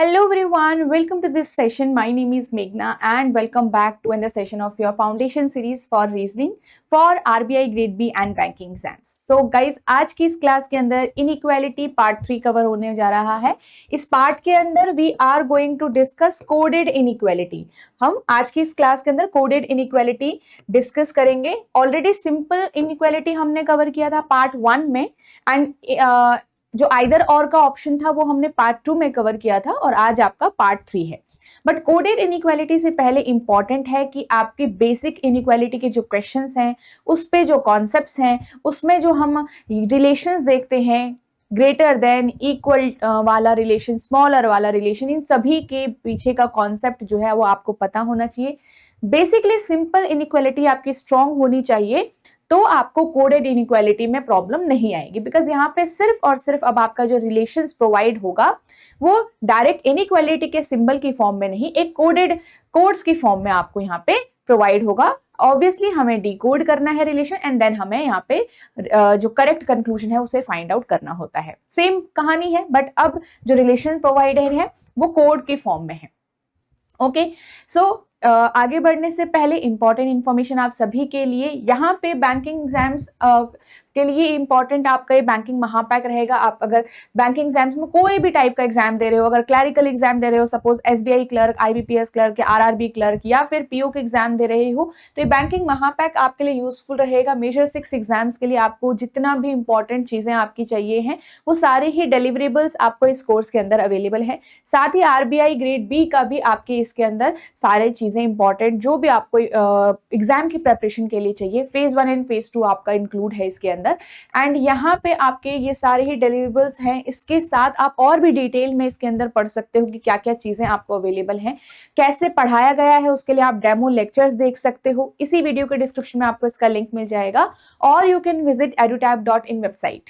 Hello everyone, welcome to this session. My name is Meghna and welcome back to another session of your foundation series for reasoning for RBI grade B and banking exams. So guys, आज की इस class के अंदर inequality part 3 cover होने जा रहा है. इस पार्ट के अंदर we are going to discuss coded inequality. हम आज की इस क्लास के अंदर coded inequality डिस्कस करेंगे. ऑलरेडी सिंपल inequality हमने कवर किया था पार्ट 1 में एंड जो आइदर और का ऑप्शन था वो हमने पार्ट 2 में कवर किया था और आज आपका पार्ट 3 है. बट कोडेड इनइक्वालिटी से पहले इंपॉर्टेंट है कि आपकी बेसिक इनइक्वालिटी के जो क्वेश्चंस हैं उस पे जो कॉन्सेप्ट्स हैं उसमें जो हम रिलेशंस देखते हैं ग्रेटर देन इक्वल वाला रिलेशन, स्मॉलर वाला रिलेशन, इन सभी के पीछे का कॉन्सेप्ट जो है वो आपको पता होना चाहिए. बेसिकली सिंपल इनइक्वालिटी आपकी स्ट्रांग होनी चाहिए तो आपको कोडेड इनइक्वालिटी में प्रॉब्लम नहीं आएगी. बिकॉज यहाँ पे सिर्फ और सिर्फ अब आपका जो रिलेशंस प्रोवाइड होगा वो डायरेक्ट इनइक्वालिटी के सिंबल की फॉर्म में नहीं, एक कोडेड कोड्स की फॉर्म में आपको यहाँ पे प्रोवाइड होगा. ऑब्वियसली हमें डिकोड करना है रिलेशन एंड देन हमें यहाँ पे जो करेक्ट कंक्लूजन है उसे फाइंड आउट करना होता है. सेम कहानी है बट अब जो रिलेशन प्रोवाइडेड है वो कोड की फॉर्म में है. ओके सो आगे बढ़ने से पहले इंपॉर्टेंट इंफॉर्मेशन आप सभी के लिए. यहाँ पे बैंकिंग एग्जाम्स के लिए इंपॉर्टेंट आपका ये बैंकिंग महापैक रहेगा. आप अगर बैंकिंग एग्जाम्स में कोई भी टाइप का एग्जाम दे रहे हो, अगर क्लैरिकल एग्जाम दे रहे हो, suppose SBI clerk, IBPS clerk या आरआरबी क्लर्क या फिर पीओ के एग्जाम दे रहे हो तो ये बैंकिंग महापैक आपके लिए यूजफुल रहेगा. मेजर 6 एग्जाम्स के लिए आपको जितना भी इंपॉर्टेंट चीजें आपकी चाहिए हैं वो सारे ही डिलीवरेबल्स आपको इस कोर्स के अंदर अवेलेबल है. साथ ही आरबीआई ग्रेड बी का भी आपके इसके अंदर सारे चीजें इंपॉर्टेंट जो भी आपको एग्जाम की प्रिपरेशन के लिए चाहिए, फेज 1 एंड फेज 2 आपका इंक्लूड है इसके अंदर. एंड यहाँ पे आपके ये सारे ही डिलीवरेबल्स हैं. इसके साथ आप और भी डिटेल में इसके अंदर पढ़ सकते हो कि क्या क्या चीजें आपको अवेलेबल हैं, कैसे पढ़ाया गया है. उसके लिए आप डेमो लेक्चर्स देख सकते हो. इसी वीडियो के डिस्क्रिप्शन में आपको इसका लिंक मिल जाएगा और you can visit edutab.in website.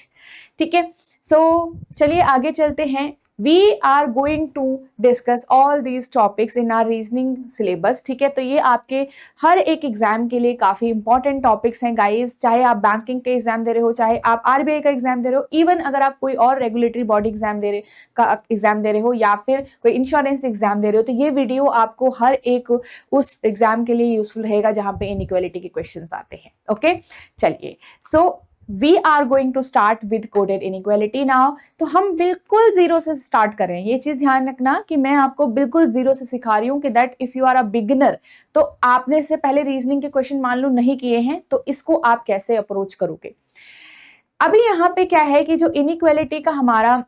ठीक है, सो चलिए आगे चलते हैं. We are going to discuss all these topics in our reasoning syllabus. ठीक है, तो ये आपके हर एक एग्जाम के लिए काफी इंपॉर्टेंट टॉपिक्स हैं गाइस. चाहे आप बैंकिंग के एग्जाम दे रहे हो, चाहे आप आरबीआई का एग्जाम दे रहे हो, इवन अगर आप कोई और रेगुलेटरी बॉडी एग्जाम दे रहे हो या फिर कोई इंश्योरेंस एग्जाम दे रहे हो तो ये वीडियो आपको हर एक उस एग्जाम के लिए यूजफुल रहेगा जहां पे इनइक्वालिटी के क्वेश्चंस आते हैं. ओके चलिए, सो We are going to start with coded inequality now. तो हम बिल्कुल जीरो से स्टार्ट कर रहे हैं. ये चीज ध्यान रखना कि मैं आपको बिल्कुल जीरो से सिखा रही हूँ कि that if you are a beginner तो आपने इससे पहले रीजनिंग के क्वेश्चन मान लो नहीं किए हैं तो इसको आप कैसे अप्रोच करोगे. अभी यहाँ पे क्या है कि जो इनइक्वालिटी का हमारा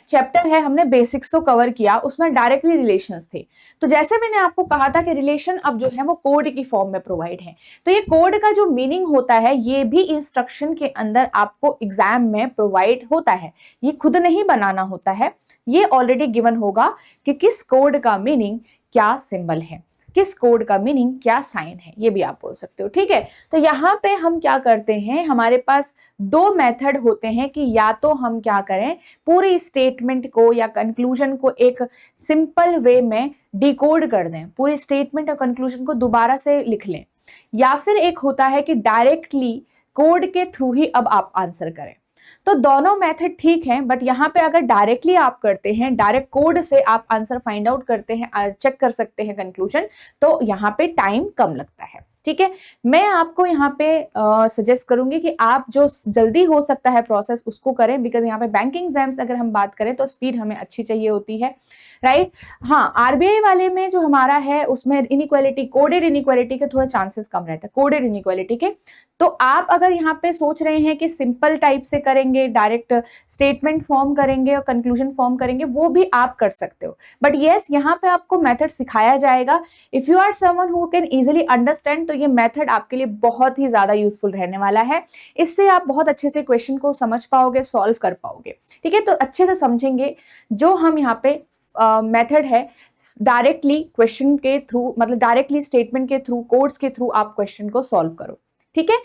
चैप्टर है हमने बेसिक्स तो कवर किया, उसमें डायरेक्टली रिलेशंस थे. तो जैसे मैंने आपको कहा था कि रिलेशन अब जो है वो कोड की फॉर्म में प्रोवाइड है. तो ये कोड का जो मीनिंग होता है ये भी इंस्ट्रक्शन के अंदर आपको एग्जाम में प्रोवाइड होता है. ये खुद नहीं बनाना होता है, ये ऑलरेडी गिवन होगा कि किस कोड का मीनिंग क्या सिंबल है, किस कोड का मीनिंग क्या साइन है, ये भी आप बोल सकते हो. ठीक है, तो यहाँ पे हम क्या करते हैं, हमारे पास दो मेथड होते हैं कि या तो हम क्या करें पूरी स्टेटमेंट को या कंक्लूजन को एक सिंपल वे में डिकोड कर दें, पूरी स्टेटमेंट और कंक्लूजन को दोबारा से लिख लें, या फिर एक होता है कि डायरेक्टली कोड के थ्रू ही अब आप आंसर करें. तो दोनों मेथड ठीक हैं बट यहाँ पे अगर डायरेक्टली आप करते हैं, डायरेक्ट कोड से आप आंसर फाइंड आउट करते हैं, चेक कर सकते हैं कंक्लूजन, तो यहाँ पे टाइम कम लगता है. ठीक है, मैं आपको यहाँ पे सजेस्ट करूंगी कि आप जो जल्दी हो सकता है प्रोसेस उसको करें. बिकॉज यहाँ पे बैंकिंग एग्जाम्स अगर हम बात करें तो स्पीड हमें अच्छी चाहिए होती है, राइट. हाँ, आरबीआई वाले में जो हमारा है उसमें इनइक्वालिटी, कोडेड इनइक्वालिटी के थोड़ा चांसेस कम रहता है कोडेड इनइक्वालिटी के. तो आप अगर यहाँ पे सोच रहे हैं कि सिंपल टाइप से करेंगे, डायरेक्ट स्टेटमेंट फॉर्म करेंगे और कंक्लूजन फॉर्म करेंगे, वो भी आप कर सकते हो. बट येस, यहाँ पे आपको मेथड सिखाया जाएगा. If you are someone who can easily understand तो ये मेथड आपके लिए बहुत ही ज्यादा यूजफुल रहने वाला है. इससे आप बहुत अच्छे से क्वेश्चन को समझ पाओगे, सॉल्व कर पाओगे. ठीक है, तो अच्छे से समझेंगे जो हम यहाँ पे मेथड है डायरेक्टली क्वेश्चन के थ्रू, मतलब डायरेक्टली स्टेटमेंट के थ्रू, कोड्स के थ्रू आप क्वेश्चन को सॉल्व करो. ठीक है,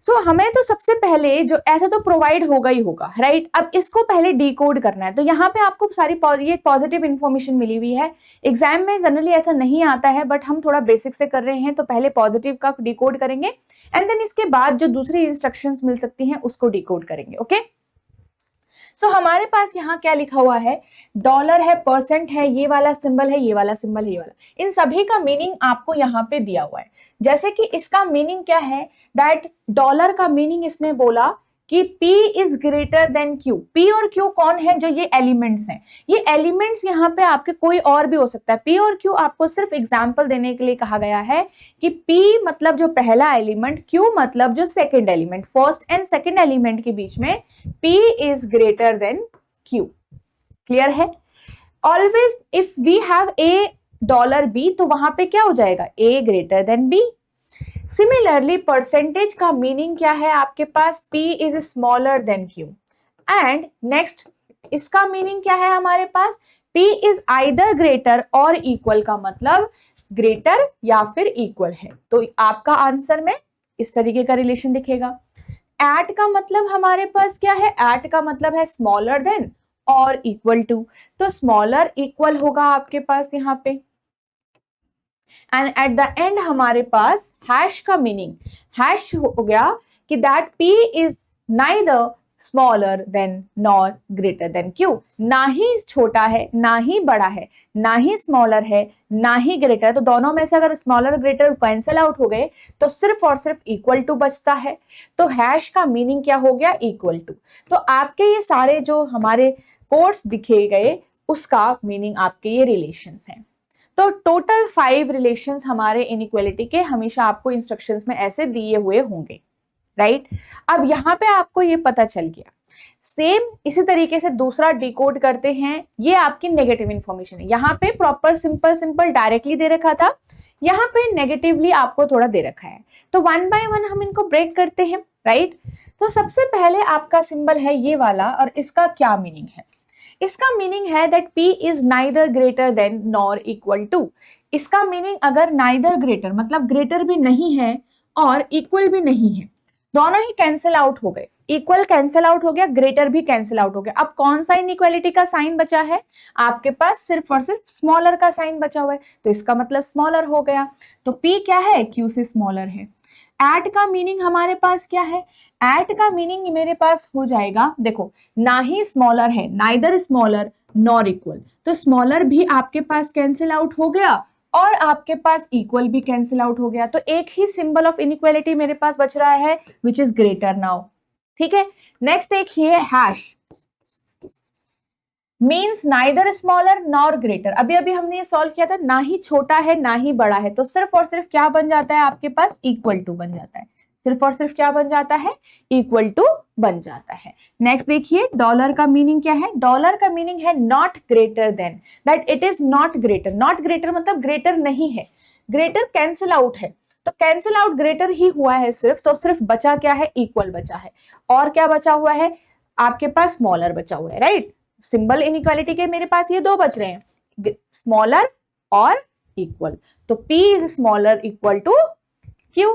सो हमें तो सबसे पहले जो ऐसा तो प्रोवाइड होगा ही होगा, राइट. अब इसको पहले डिकोड करना है. तो यहाँ पे आपको सारी ये पॉजिटिव इंफॉर्मेशन मिली हुई है. एग्जाम में जनरली ऐसा नहीं आता है बट हम थोड़ा बेसिक से कर रहे हैं तो पहले पॉजिटिव का डिकोड करेंगे एंड देन इसके बाद जो दूसरी इंस्ट्रक्शंस मिल सकती हैं उसको डिकोड करेंगे. ओके, सो हमारे पास यहाँ क्या लिखा हुआ है, डॉलर है, परसेंट है, ये वाला सिंबल है, ये वाला सिंबल, ये वाला, इन सभी का मीनिंग आपको यहाँ पे दिया हुआ है। जैसे कि इसका मीनिंग क्या है, दैट डॉलर का मीनिंग इसने बोला कि P is greater than Q। P और Q कौन है, जो ये एलिमेंट्स हैं, ये एलिमेंट्स यहाँ पे आपके कोई और भी हो सकता है। P और Q आपको सिर्फ एग्जाम्पल देने के लिए कहा गया है कि P मतलब जो पहला एलिमेंट, Q मतलब जो second element, first and second element के बीच में P is greater than Q। Clear है? Always if we have A dollar B, तो वहां पे क्या हो जाएगा, A greater than B। Similarly percentage का मीनिंग क्या है आपके पास, P is smaller than Q। And next इसका मीनिंग क्या है हमारे पास, P इज आइदर ग्रेटर और इक्वल, का मतलब ग्रेटर या फिर इक्वल है। तो आपका आंसर में इस तरीके का रिलेशन दिखेगा। एट का मतलब हमारे पास क्या है, एट का मतलब है स्मॉलर देन और इक्वल टू, तो स्मॉलर इक्वल होगा आपके पास यहाँ पे। एंड एट द एंड हमारे पास हैश का मीनिंग, हैश हो गया कि that P is neither smaller than nor greater than Q। ना ही छोटा है, ना ही बड़ा है, ना ही स्मॉलर है, ना ही ग्रेटर। तो दोनों में से अगर स्मॉलर ग्रेटर कैंसल आउट हो गए तो सिर्फ और सिर्फ इक्वल टू बचता है। तो हैश का मीनिंग क्या हो गया, इक्वल टू। तो आपके ये सारे जो हमारे कोड्स दिखे गए उसका मीनिंग आपके ये रिलेशंस हैं। तो टोटल 5 रिलेशंस हमारे इनइक्वालिटी के हमेशा आपको इंस्ट्रक्शंस में ऐसे दिए हुए होंगे, राइट? अब यहाँ पे आपको ये पता चल गया। सेम इसी तरीके से दूसरा डिकोड करते हैं, ये आपकी नेगेटिव इंफॉर्मेशन है। यहाँ पे प्रॉपर सिंपल सिंपल डायरेक्टली दे रखा था, यहाँ पे नेगेटिवली आपको थोड़ा दे रखा है। तो वन बाय वन हम इनको ब्रेक करते हैं, राइट? तो सबसे पहले आपका सिंबल है ये वाला, और इसका क्या मीनिंग है? इसका मीनिंग है that P is neither greater than nor equal to. इसका मीनिंग अगर नाइदर ग्रेटर मतलब ग्रेटर भी नहीं है और इक्वल भी नहीं है, दोनों ही कैंसिल आउट हो गए। इक्वल कैंसिल आउट हो गया, ग्रेटर भी कैंसिल आउट हो गया। अब कौन सा इनइक्वालिटी का साइन बचा है आपके पास, सिर्फ और सिर्फ स्मॉलर का साइन बचा हुआ है, तो इसका मतलब स्मॉलर हो गया। तो P क्या है, Q से स्मॉलर है। एट का मीनिंग हमारे पास क्या है, एट का मीनिंग मेरे पास हो जाएगा, देखो ना ही स्मॉलर है, नाइदर स्मॉलर नॉर इक्वल, तो स्मॉलर भी आपके पास कैंसिल आउट हो गया और आपके पास इक्वल भी कैंसिल आउट हो गया। तो एक ही सिंबल ऑफ इनइक्वालिटी मेरे पास बच रहा है विच इज ग्रेटर नाउ। ठीक है, नेक्स्ट देखिए hash means neither smaller nor greater. अभी अभी हमने ये सॉल्व किया था, ना ही छोटा है ना ही बड़ा है, तो सिर्फ और सिर्फ क्या बन जाता है आपके पास, इक्वल टू बन जाता है। सिर्फ और सिर्फ क्या बन जाता है, इक्वल टू बन जाता है। नेक्स्ट देखिए डॉलर का मीनिंग क्या है, डॉलर का मीनिंग है not greater than, that it is not greater. Not greater मतलब ग्रेटर नहीं है, ग्रेटर कैंसिल आउट है, तो कैंसिल आउट ग्रेटर ही हुआ है सिर्फ, तो सिर्फ बचा क्या है, इक्वल बचा है। और क्या बचा हुआ है आपके पास, स्मॉलर बचा हुआ है, राइट? सिंबल इनइक्वालिटी के मेरे पास ये दो बच रहे हैं, स्मॉलर और इक्वल, तो P is smaller equal to Q।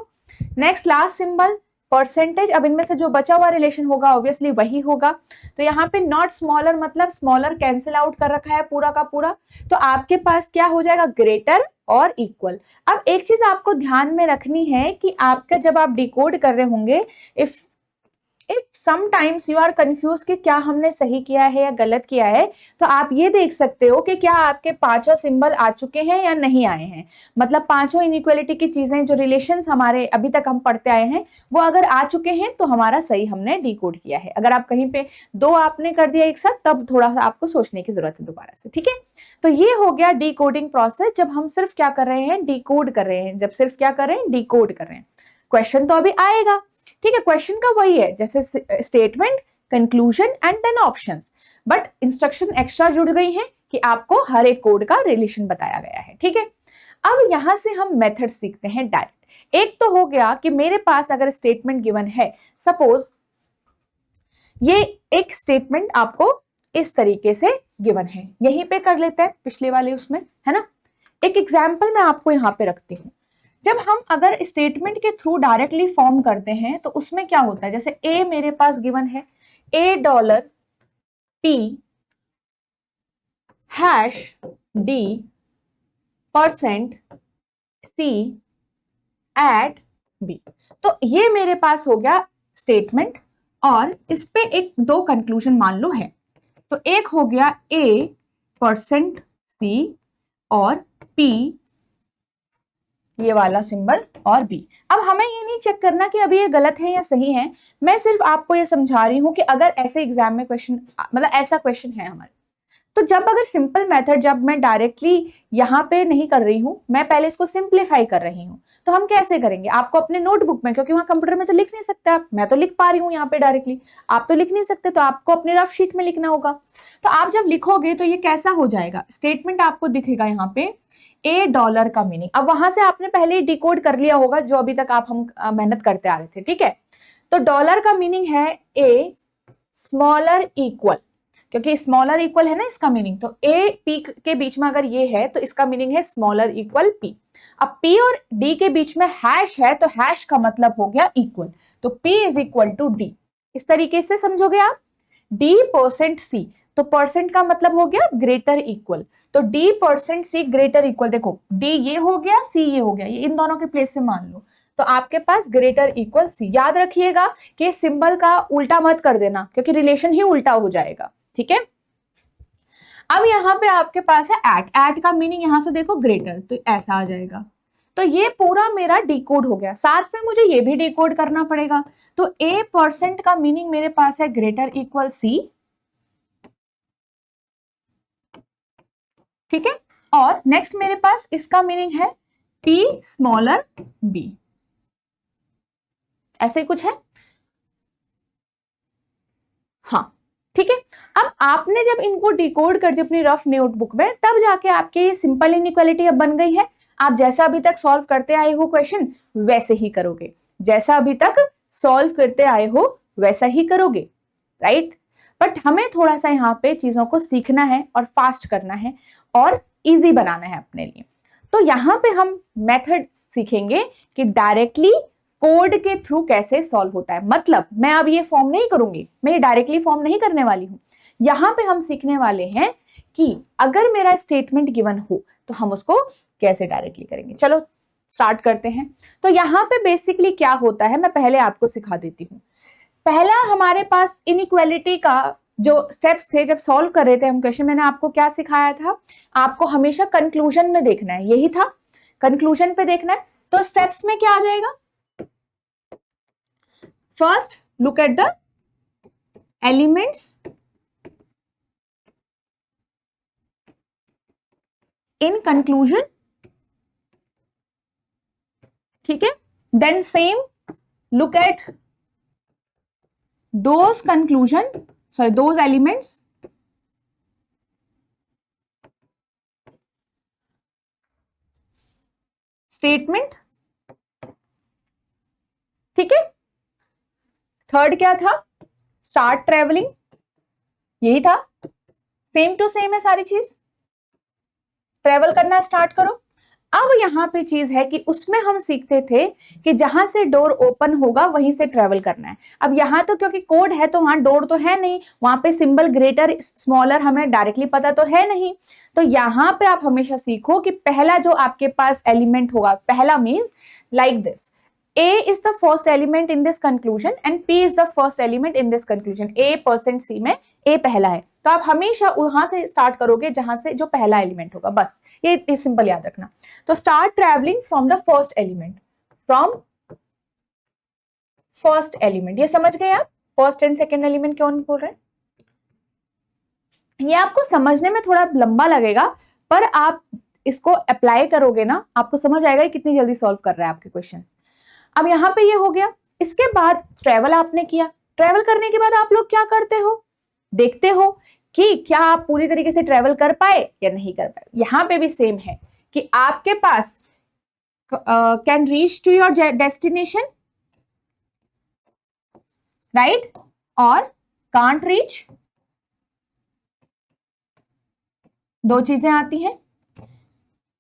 Next last symbol percentage. अब इनमें से जो बचा हुआ रिलेशन होगा ऑब्वियसली वही होगा। तो यहाँ पे नॉट स्मॉलर मतलब स्मॉलर कैंसिल आउट कर रखा है पूरा का पूरा, तो आपके पास क्या हो जाएगा, ग्रेटर और इक्वल। अब एक चीज आपको ध्यान में रखनी है कि आपका जब आप डिकोड कर रहे होंगे, if sometimes you are confuse कि क्या हमने सही किया है या गलत किया है, तो आप ये देख सकते हो कि क्या आपके पांचों सिंबल आ चुके हैं या नहीं आए हैं। मतलब पांचों इनइक्वालिटी की चीजें जो रिलेशंस हमारे अभी तक हम पढ़ते आए हैं वो अगर आ चुके हैं तो हमारा सही हमने डिकोड किया है। अगर आप कहीं पे दो आपने कर दिया एक साथ, तब थोड़ा सा आपको सोचने की जरूरत है दोबारा से। ठीक है, तो ये हो गया डिकोडिंग प्रोसेस, जब हम सिर्फ क्या कर रहे हैं, डिकोड कर रहे हैं। जब सिर्फ क्या कर रहे हैं, डिकोड कर रहे हैं। क्वेश्चन तो अभी आएगा, ठीक है, क्वेश्चन का वही है जैसे statement, conclusion and then options, but instruction extra जुड़ गई हैं कि आपको हर एक कोड का रिलेशन बताया गया है। ठीक है, अब यहां से हम मेथड सीखते हैं डायरेक्ट। एक तो हो गया कि मेरे पास अगर स्टेटमेंट गिवन है, सपोज ये एक स्टेटमेंट आपको इस तरीके से गिवन है, यहीं पे कर लेते हैं पिछले वाले उसमें, है ना। एक एग्जाम्पल मैं आपको यहाँ पे रखती हूँ। जब हम अगर स्टेटमेंट के थ्रू डायरेक्टली फॉर्म करते हैं तो उसमें क्या होता है, जैसे ए मेरे पास गिवन है, A dollar P hash D percent C at B। तो ये मेरे पास हो गया स्टेटमेंट और इस पे एक दो कंक्लूजन मान लो है। तो एक हो गया A% C और P ये वाला सिंबल और B। अब हमें ये नहीं चेक करना कि अभी ये गलत है या सही है, मैं सिर्फ आपको ये समझा रही हूं कि अगर ऐसे एग्जाम में क्वेश्चन मतलब ऐसा क्वेश्चन है हमारे, तो जब अगर सिंपल मेथड जब मैं डायरेक्टली यहाँ पे नहीं कर रही हूँ, मैं पहले इसको सिंप्लीफाई कर रही हूँ, तो हम कैसे करेंगे? आपको अपने नोटबुक में, क्योंकि वहां कंप्यूटर में तो लिख नहीं सकते आप, मैं तो लिख पा रही हूँ यहाँ पे डायरेक्टली, आप तो लिख नहीं सकते, तो आपको अपने रफ शीट में लिखना होगा। तो आप जब लिखोगे तो ये कैसा हो जाएगा, स्टेटमेंट आपको दिखेगा यहाँ पे $1 का मीनिंग। अब वहां से आपने पहले ही डिकोड कर लिया होगा जो अभी तक आप हम मेहनत करते आ रहे थे, ठीक है। तो डॉलर का मीनिंग है ए स्मॉलर इक्वल, क्योंकि स्मॉलर इक्वल है ना इसका मीनिंग, तो ए पी के बीच में अगर ये है तो इसका मीनिंग है स्मॉलर इक्वल पी। अब पी और डी के बीच में हैश है तो हैश का मतलब हो गया इक्वल, तो P is equal to D. इस तरीके से समझोगे आप। D%C, तो परसेंट का मतलब हो गया ग्रेटर इक्वल, तो D%C ग्रेटर इक्वल। देखो D ये हो गया, C ये हो गया, ये इन दोनों के प्लेस में मान लो, तो आपके पास ग्रेटर इक्वल C। याद रखिएगा कि सिंबल का उल्टा मत कर देना, क्योंकि रिलेशन ही उल्टा हो जाएगा, ठीक है। अब यहाँ पे आपके पास है एट का मीनिंग यहां से देखो ग्रेटर, तो ऐसा आ जाएगा। तो ये पूरा मेरा डिकोड हो गया, साथ में मुझे ये भी डिकोड करना पड़ेगा। तो A% का मीनिंग मेरे पास है ग्रेटर इक्वल C, ठीक है। और नेक्स्ट मेरे पास इसका मीनिंग है P स्मॉलर B, ऐसे कुछ है, हाँ ठीक है। अब आपने जब इनको डिकोड कर दिया अपनी रफ नोटबुक में, तब जाके आपके ये सिंपल इनइक्वालिटी अब बन गई है। आप जैसा अभी तक सॉल्व करते आए हो क्वेश्चन वैसे ही करोगे, जैसा अभी तक सॉल्व करते आए हो वैसा ही करोगे, राइट। बट हमें थोड़ा सा यहाँ पे चीजों को सीखना है और फास्ट करना है और इजी बनाना है अपने लिए। तो यहाँ पे हम मेथड सीखेंगे कि डायरेक्टली कोड के थ्रू कैसे सॉल्व होता है। मतलब मैं अब ये फॉर्म नहीं करूंगी, मैं ये डायरेक्टली फॉर्म नहीं करने वाली हूं। यहां पे हम सीखने वाले हैं कि अगर मेरा स्टेटमेंट गिवन हो तो हम उसको कैसे डायरेक्टली करेंगे। चलो स्टार्ट करते हैं। तो यहाँ पे बेसिकली क्या होता है मैं पहले आपको सिखा देती हूँ। पहला हमारे पास इनइक्वालिटी का जो स्टेप्स थे जब सॉल्व कर रहे थे हम क्वेश्चन, मैंने आपको क्या सिखाया था, आपको हमेशा कंक्लूजन में देखना है, यही था, कंक्लूजन पे देखना है। तो स्टेप्स में क्या आ जाएगा, first look at the elements in conclusion, ठीक है। Then same look at those conclusion, sorry, those elements statement, ठीक है। थर्ड क्या था, स्टार्ट ट्रेवलिंग, यही था, सेम टू सेम है सारी चीज, ट्रेवल करना स्टार्ट करो। अब यहाँ पे चीज है कि उसमें हम सीखते थे कि जहां से डोर ओपन होगा वहीं से ट्रेवल करना है। अब यहाँ तो क्योंकि कोड है तो वहां डोर तो है नहीं, वहां पे सिंबल ग्रेटर स्मॉलर हमें डायरेक्टली पता तो है नहीं। तो यहाँ पे आप हमेशा सीखो कि पहला जो आपके पास एलिमेंट होगा, पहला means like this, A is the first element in this conclusion and P is the first element in this conclusion. A%C में A पहला है, तो आप हमेशा वहां से स्टार्ट करोगे जहां से जो पहला एलिमेंट होगा, बस ये सिंपल याद रखना। तो start travelling from the first element, from first element, ये समझ गए आप फर्स्ट एंड सेकेंड एलिमेंट कौन बोल रहे हैं। ये आपको समझने में थोड़ा लंबा लगेगा, पर आप इसको अप्लाई करोगे ना, आपको समझ आएगा कितनी जल्दी सॉल्व कर रहा है आपके क्वेश्चन। अब यहाँ पे ये हो गया। इसके बाद ट्रेवल आपने किया, ट्रेवल करने के बाद आप लोग क्या करते हो, देखते हो कि क्या आप पूरी तरीके से ट्रेवल कर पाए या नहीं कर पाए। यहाँ पे भी सेम है कि आपके पास can reach to your destination, right, और कांट रीच, दो चीजें आती हैं,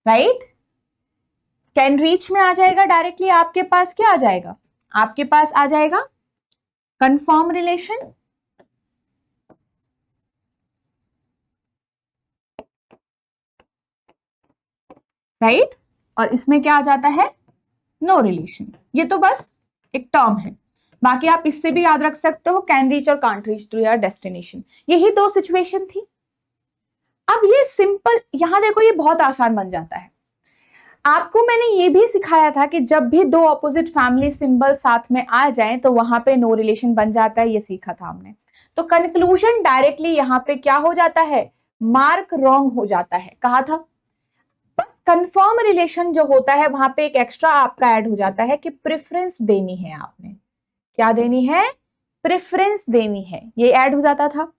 राइट। कैन रीच में आ जाएगा डायरेक्टली, आपके पास क्या आ जाएगा, आपके पास आ जाएगा कंफर्म रिलेशन, राइट, और इसमें क्या आ जाता है, नो रिलेशन। ये तो बस एक टर्म है, बाकी आप इससे भी याद रख सकते हो कैन रीच और can't reach to your destination. यही दो सिचुएशन थी। अब ये सिंपल, यहां देखो ये बहुत आसान बन जाता है। आपको मैंने ये भी सिखाया था कि जब भी दो ऑपोजिट फैमिली सिंबल साथ में आ जाएं तो वहां पे नो रिलेशन बन जाता है, ये सीखा था हमने। तो कंक्लूजन डायरेक्टली यहां पे क्या हो जाता है, मार्क रॉन्ग हो जाता है, कहा था। कंफर्म रिलेशन जो होता है वहां पे एक एक्स्ट्रा आपका ऐड हो जाता है कि प्रेफरेंस देनी है आपने। क्या देनी है, प्रेफरेंस देनी है, ये ऐड हो जाता था।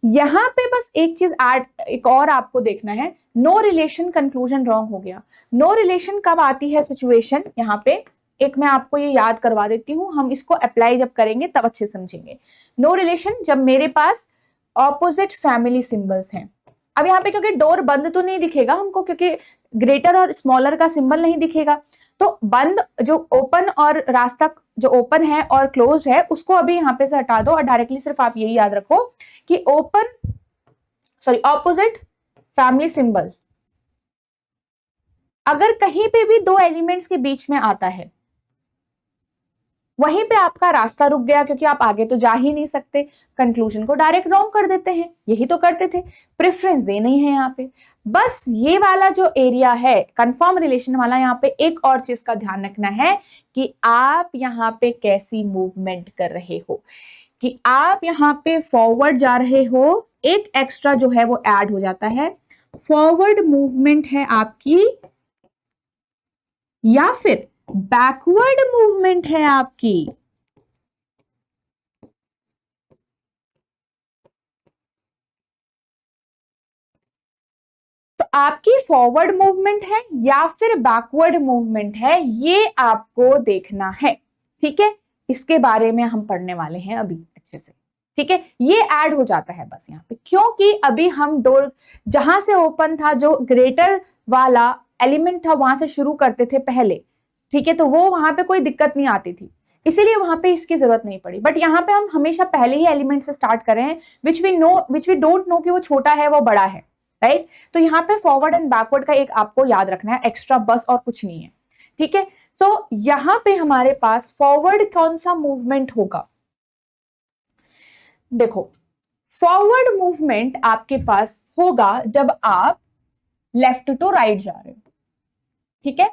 यहां पे बस एक चीज ऐड, एक और आपको देखना है, नो रिलेशन कंक्लूजन रॉन्ग हो गया। नो रिलेशन कब आती है सिचुएशन, यहाँ पे एक मैं आपको ये याद करवा देती हूं, हम इसको अप्लाई जब करेंगे तब अच्छे समझेंगे। नो रिलेशन जब मेरे पास ऑपोजिट फैमिली सिंबल्स हैं। अब यहाँ पे क्योंकि डोर बंद तो नहीं दिखेगा हमको, क्योंकि ग्रेटर और स्मॉलर का सिंबल नहीं दिखेगा, तो बंद जो ओपन और रास्ता जो ओपन है और क्लोज है उसको अभी यहाँ पे से हटा दो और डायरेक्टली सिर्फ आप यही याद रखो कि ऑपोजिट फैमिली सिंबल अगर कहीं पे भी दो एलिमेंट्स के बीच में आता है, वहीं पे आपका रास्ता रुक गया क्योंकि आप आगे तो जा ही नहीं सकते, कंक्लूजन को डायरेक्ट रॉन्ग कर देते हैं, यही तो करते थे। प्रेफरेंस देनी है यहाँ पे। बस ये वाला जो एरिया है कंफर्म रिलेशन वाला, यहाँ पे एक और चीज का ध्यान रखना है कि आप यहाँ पे कैसी मूवमेंट कर रहे हो, कि आप यहाँ पे फॉरवर्ड जा रहे हो, एक एक्स्ट्रा जो है वो ऐड हो जाता है, फॉरवर्ड मूवमेंट है आपकी या फिर बैकवर्ड मूवमेंट है आपकी। तो आपकी फॉरवर्ड मूवमेंट है या फिर बैकवर्ड मूवमेंट है, ये आपको देखना है। ठीक है, इसके बारे में हम पढ़ने वाले हैं अभी अच्छे से। ठीक है, ये ऐड हो जाता है बस यहाँ पे, क्योंकि अभी हम डोर जहां से ओपन था, जो ग्रेटर वाला एलिमेंट था वहां से शुरू करते थे पहले। ठीक है, तो वो वहां पे कोई दिक्कत नहीं आती थी, इसीलिए वहां पे इसकी जरूरत नहीं पड़ी। बट यहाँ पे हम हमेशा पहले ही एलिमेंट से स्टार्ट कर रहे हैं, विच वी डोंट नो कि वो छोटा है वो बड़ा है, राइट। तो यहाँ पे फॉरवर्ड एंड बैकवर्ड का एक आपको याद रखना है एक्स्ट्रा, बस और कुछ नहीं है। ठीक है, सो यहां पे हमारे पास फॉरवर्ड कौन सा मूवमेंट होगा, देखो फॉरवर्ड मूवमेंट आपके पास होगा जब आप लेफ्ट टू राइट जा रहे हो। ठीक है,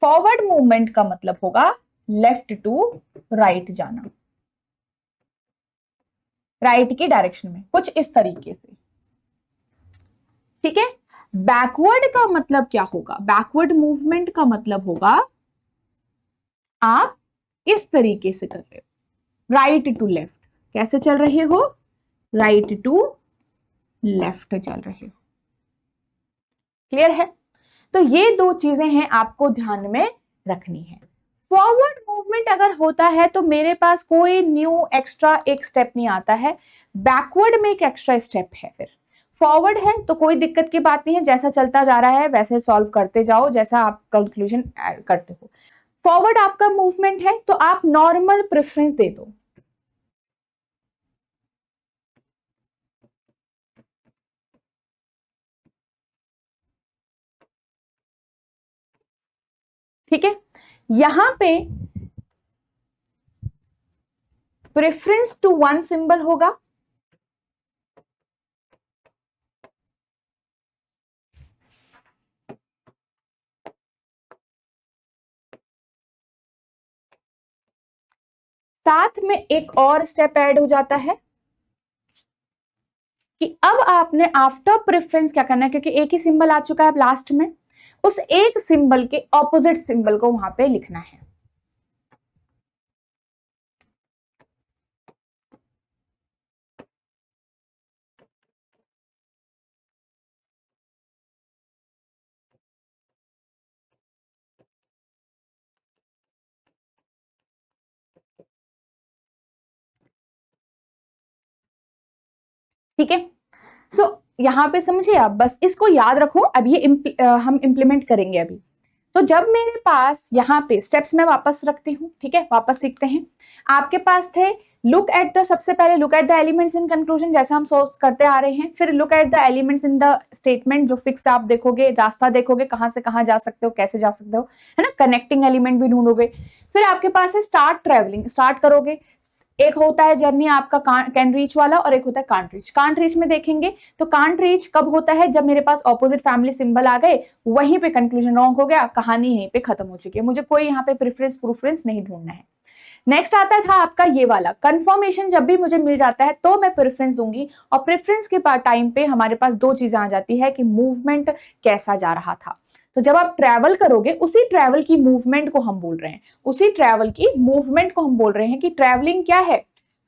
फॉरवर्ड मूवमेंट का मतलब होगा लेफ्ट टू राइट जाना, राइट की डायरेक्शन में, कुछ इस तरीके से। ठीक है, बैकवर्ड का मतलब क्या होगा, बैकवर्ड मूवमेंट का मतलब होगा आप इस तरीके से कर रहे हो, राइट टू लेफ्ट। कैसे चल रहे हो, राइट टू लेफ्ट चल रहे हो। क्लियर है, तो ये दो चीजें हैं आपको ध्यान में रखनी है। फॉरवर्ड मूवमेंट अगर होता है तो मेरे पास कोई न्यू एक्स्ट्रा एक स्टेप नहीं आता है, बैकवर्ड में एक एक्स्ट्रा स्टेप है। फिर फॉरवर्ड है तो कोई दिक्कत की बात नहीं है, जैसा चलता जा रहा है वैसे सॉल्व करते जाओ, जैसा आप कंक्लूजन करते हो। फॉरवर्ड आपका मूवमेंट है तो आप नॉर्मल प्रेफरेंस दे दो। ठीक है, यहां पे प्रेफरेंस टू वन सिंबल होगा, साथ में एक और स्टेप ऐड हो जाता है कि अब आपने आफ्टर प्रेफरेंस क्या करना है, क्योंकि एक ही सिंबल आ चुका है लास्ट में, उस एक सिंबल के ऑपोजिट सिंबल को वहां पे लिखना है। ठीक है, सो यहां पे समझिए आप, बस इसको याद रखो, अब ये हम इंप्लीमेंट करेंगे अभी। तो जब मेरे पास यहाँ पे स्टेप्स में वापस रखती हूँ, ठीक है, वापस सीखते हैं। आपके पास थे लुक एट द, सबसे पहले look at the elements in conclusion, जैसे हम सोच करते आ रहे हैं। फिर look at the elements in the statement, जो फिक्स आप देखोगे, रास्ता देखोगे कहाँ से कहाँ जा सकते हो, कैसे जा सकते हो, है ना, कनेक्टिंग एलिमेंट भी ढूंढोगे। फिर आपके पास है स्टार्ट ट्रेवलिंग, स्टार्ट करोगे। एक होता है जर्नी आपका कैन रीच वाला और एक होता है कांट रीच। कांट रीच में देखेंगे तो कांट रीच कब होता है, जब मेरे पास ऑपोजिट फैमिली सिंबल आ गए, वहीं पे कंक्लूजन रॉन्ग हो गया, कहानी यहीं पे खत्म हो चुकी है, मुझे कोई यहाँ पे प्रेफरेंस नहीं ढूंढना है। नेक्स्ट आता था आपका ये वाला कंफर्मेशन, जब भी मुझे मिल जाता है तो मैं प्रेफरेंस दूंगी, और प्रेफरेंस के टाइम पे हमारे पास दो चीजें आ जाती है कि मूवमेंट कैसा जा रहा था। तो जब आप ट्रैवल करोगे, उसी ट्रैवल की मूवमेंट को हम बोल रहे हैं, उसी ट्रैवल की मूवमेंट को हम बोल रहे हैं कि ट्रैवलिंग क्या है,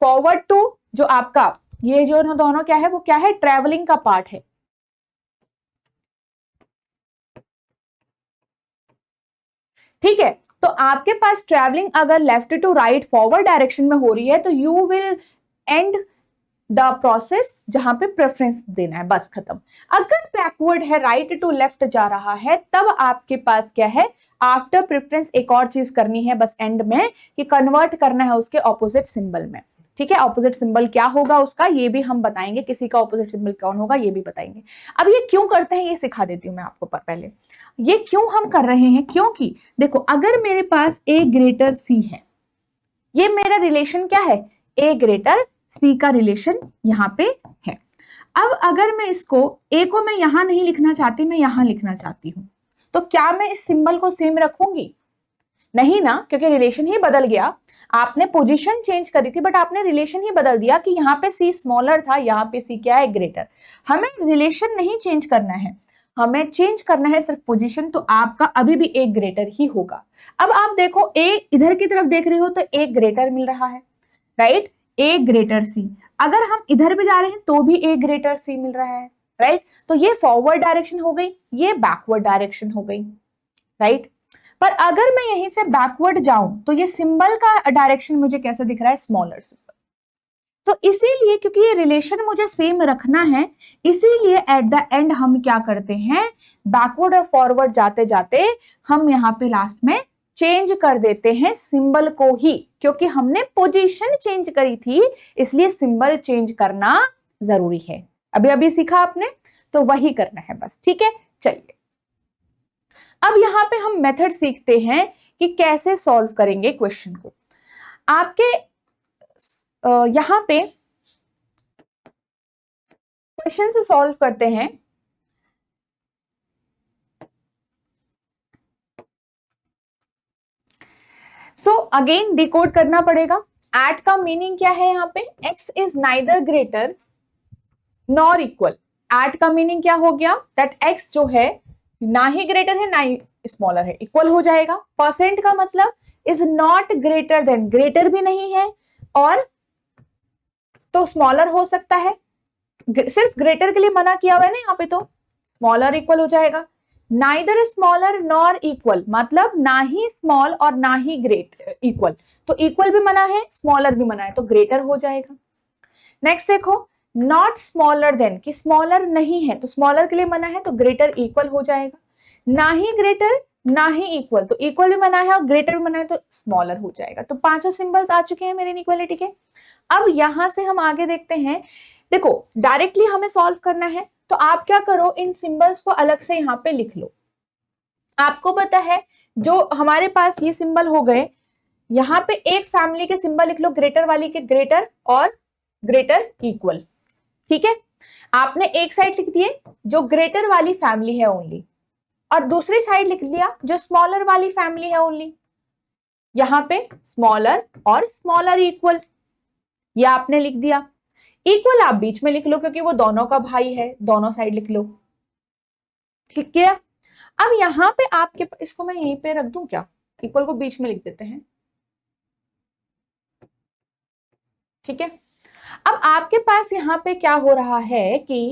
फॉरवर्ड टू, जो आपका ये जो दोनों क्या है, वो क्या है, ट्रैवलिंग का पार्ट है। ठीक है, तो आपके पास ट्रैवलिंग अगर left to right forward direction में हो रही है तो you will end the process जहां पे प्रेफरेंस देना है, बस खत्म। अगर बैकवर्ड है, राइट टू लेफ्ट जा रहा है, तब आपके पास क्या है, आफ्टर प्रेफरेंस एक और चीज करनी है बस एंड में, कि कन्वर्ट करना है उसके ऑपोजिट सिंबल में। ठीक है, ऑपोजिट सिंबल क्या होगा उसका, ये भी हम बताएंगे, किसी का ऑपोजिट सिंबल कौन होगा ये भी बताएंगे। अब ये क्यों करते हैं ये सिखा देती हूँ मैं आपको। पहले ये क्यों हम कर रहे हैं, क्योंकि देखो अगर मेरे पास ए ग्रेटर सी है, ये मेरा रिलेशन क्या है, ए ग्रेटर सी का रिलेशन यहां पे है। अब अगर मैं इसको ए को मैं यहां नहीं लिखना चाहती, मैं यहां लिखना चाहती हूं, तो क्या मैं इस सिंबल को सेम रखूंगी, नहीं ना, क्योंकि रिलेशन ही बदल गया। आपने पोजीशन चेंज करी थी बट आपने रिलेशन ही बदल दिया कि यहाँ पे सी स्मॉलर था, यहाँ पे सी क्या है, ग्रेटर। हमें रिलेशन नहीं चेंज करना है, हमें चेंज करना है सिर्फ पोजीशन, तो आपका अभी भी एक ग्रेटर ही होगा। अब आप देखो ए इधर की तरफ देख रहे हो तो एक ग्रेटर मिल रहा है, राइट, ए ग्रेटर सी। अगर हम इधर भी जा रहे हैं तो भी ए ग्रेटर सी मिल रहा है, राइट। तो ये फॉरवर्ड डायरेक्शन हो गई, ये बैकवर्ड डायरेक्शन हो गई, राइट। पर अगर मैं यहीं से बैकवर्ड जाऊं तो ये सिंबल का डायरेक्शन मुझे कैसा दिख रहा है, स्मॉलर सिंबल। तो इसीलिए क्योंकि ये रिलेशन मुझे सेम रखना है, इसीलिए एट द एंड हम क्या करते हैं, बैकवर्ड और फॉरवर्ड जाते जाते हम यहाँ पे लास्ट में चेंज कर देते हैं सिंबल को ही, क्योंकि हमने पोजीशन चेंज करी थी, इसलिए सिंबल चेंज करना जरूरी है। अभी अभी सीखा आपने, तो वही करना है बस, ठीक है। चलिए अब यहां पे हम मेथड सीखते हैं कि कैसे सॉल्व करेंगे क्वेश्चन को। आपके यहां पे क्वेश्चन से सॉल्व करते हैं। सो अगेन डिकोड करना पड़ेगा। एट का मीनिंग क्या है, यहाँ पे x is neither greater nor equal. At का मीनिंग क्या हो गया, दैट x जो है ना ही ग्रेटर है ना ही स्मॉलर है, इक्वल हो जाएगा। परसेंट का मतलब is not greater than, greater भी नहीं है और तो स्मॉलर हो सकता है, सिर्फ ग्रेटर के लिए मना किया हुआ है ना यहाँ पे, तो स्मॉलर इक्वल हो जाएगा। नाइदर स्मॉलर नॉर इक्वल, मतलब ना ही स्मॉल और ना ही ग्रेट इक्वल, तो इक्वल भी मना है स्मॉलर भी मना है, तो ग्रेटर हो जाएगा। नेक्स्ट देखो, नॉट स्मॉलर देन, कि स्मॉलर नहीं है तो स्मॉलर के लिए मना है, तो ग्रेटर इक्वल हो जाएगा। ना ही ग्रेटर ना ही इक्वल, तो इक्वल भी मना है और ग्रेटर भी मना है, तो स्मॉलर हो जाएगा। तो पांचों सिंबल्स आ चुके हैं मेरे इनइक्वालिटी के। अब यहां से हम आगे देखते हैं। देखो डायरेक्टली हमें सॉल्व करना है, तो आप क्या करो, इन सिंबल्स को अलग से यहाँ पे लिख लो। आपको पता है जो हमारे पास ये सिंबल हो गए, यहाँ पे एक फैमिली के सिंबल लिख लो, ग्रेटर वाली के ग्रेटर और ग्रेटर इक्वल, ठीक है। आपने एक साइड लिख दिए जो ग्रेटर वाली फैमिली है ओनली, और दूसरी साइड लिख दिया जो स्मॉलर वाली फैमिली है ओनली। यहां पे स्मॉलर और स्मॉलर इक्वल, ये आपने लिख दिया। इक्वल आप बीच में लिख लो क्योंकि वो दोनों का भाई है, दोनों साइड लिख लो, ठीक है। अब यहां पे आपके, इसको मैं यहीं पे रख दूं क्या, इक्वल को बीच में लिख देते हैं, ठीक है। अब आपके पास यहां पे क्या हो रहा है कि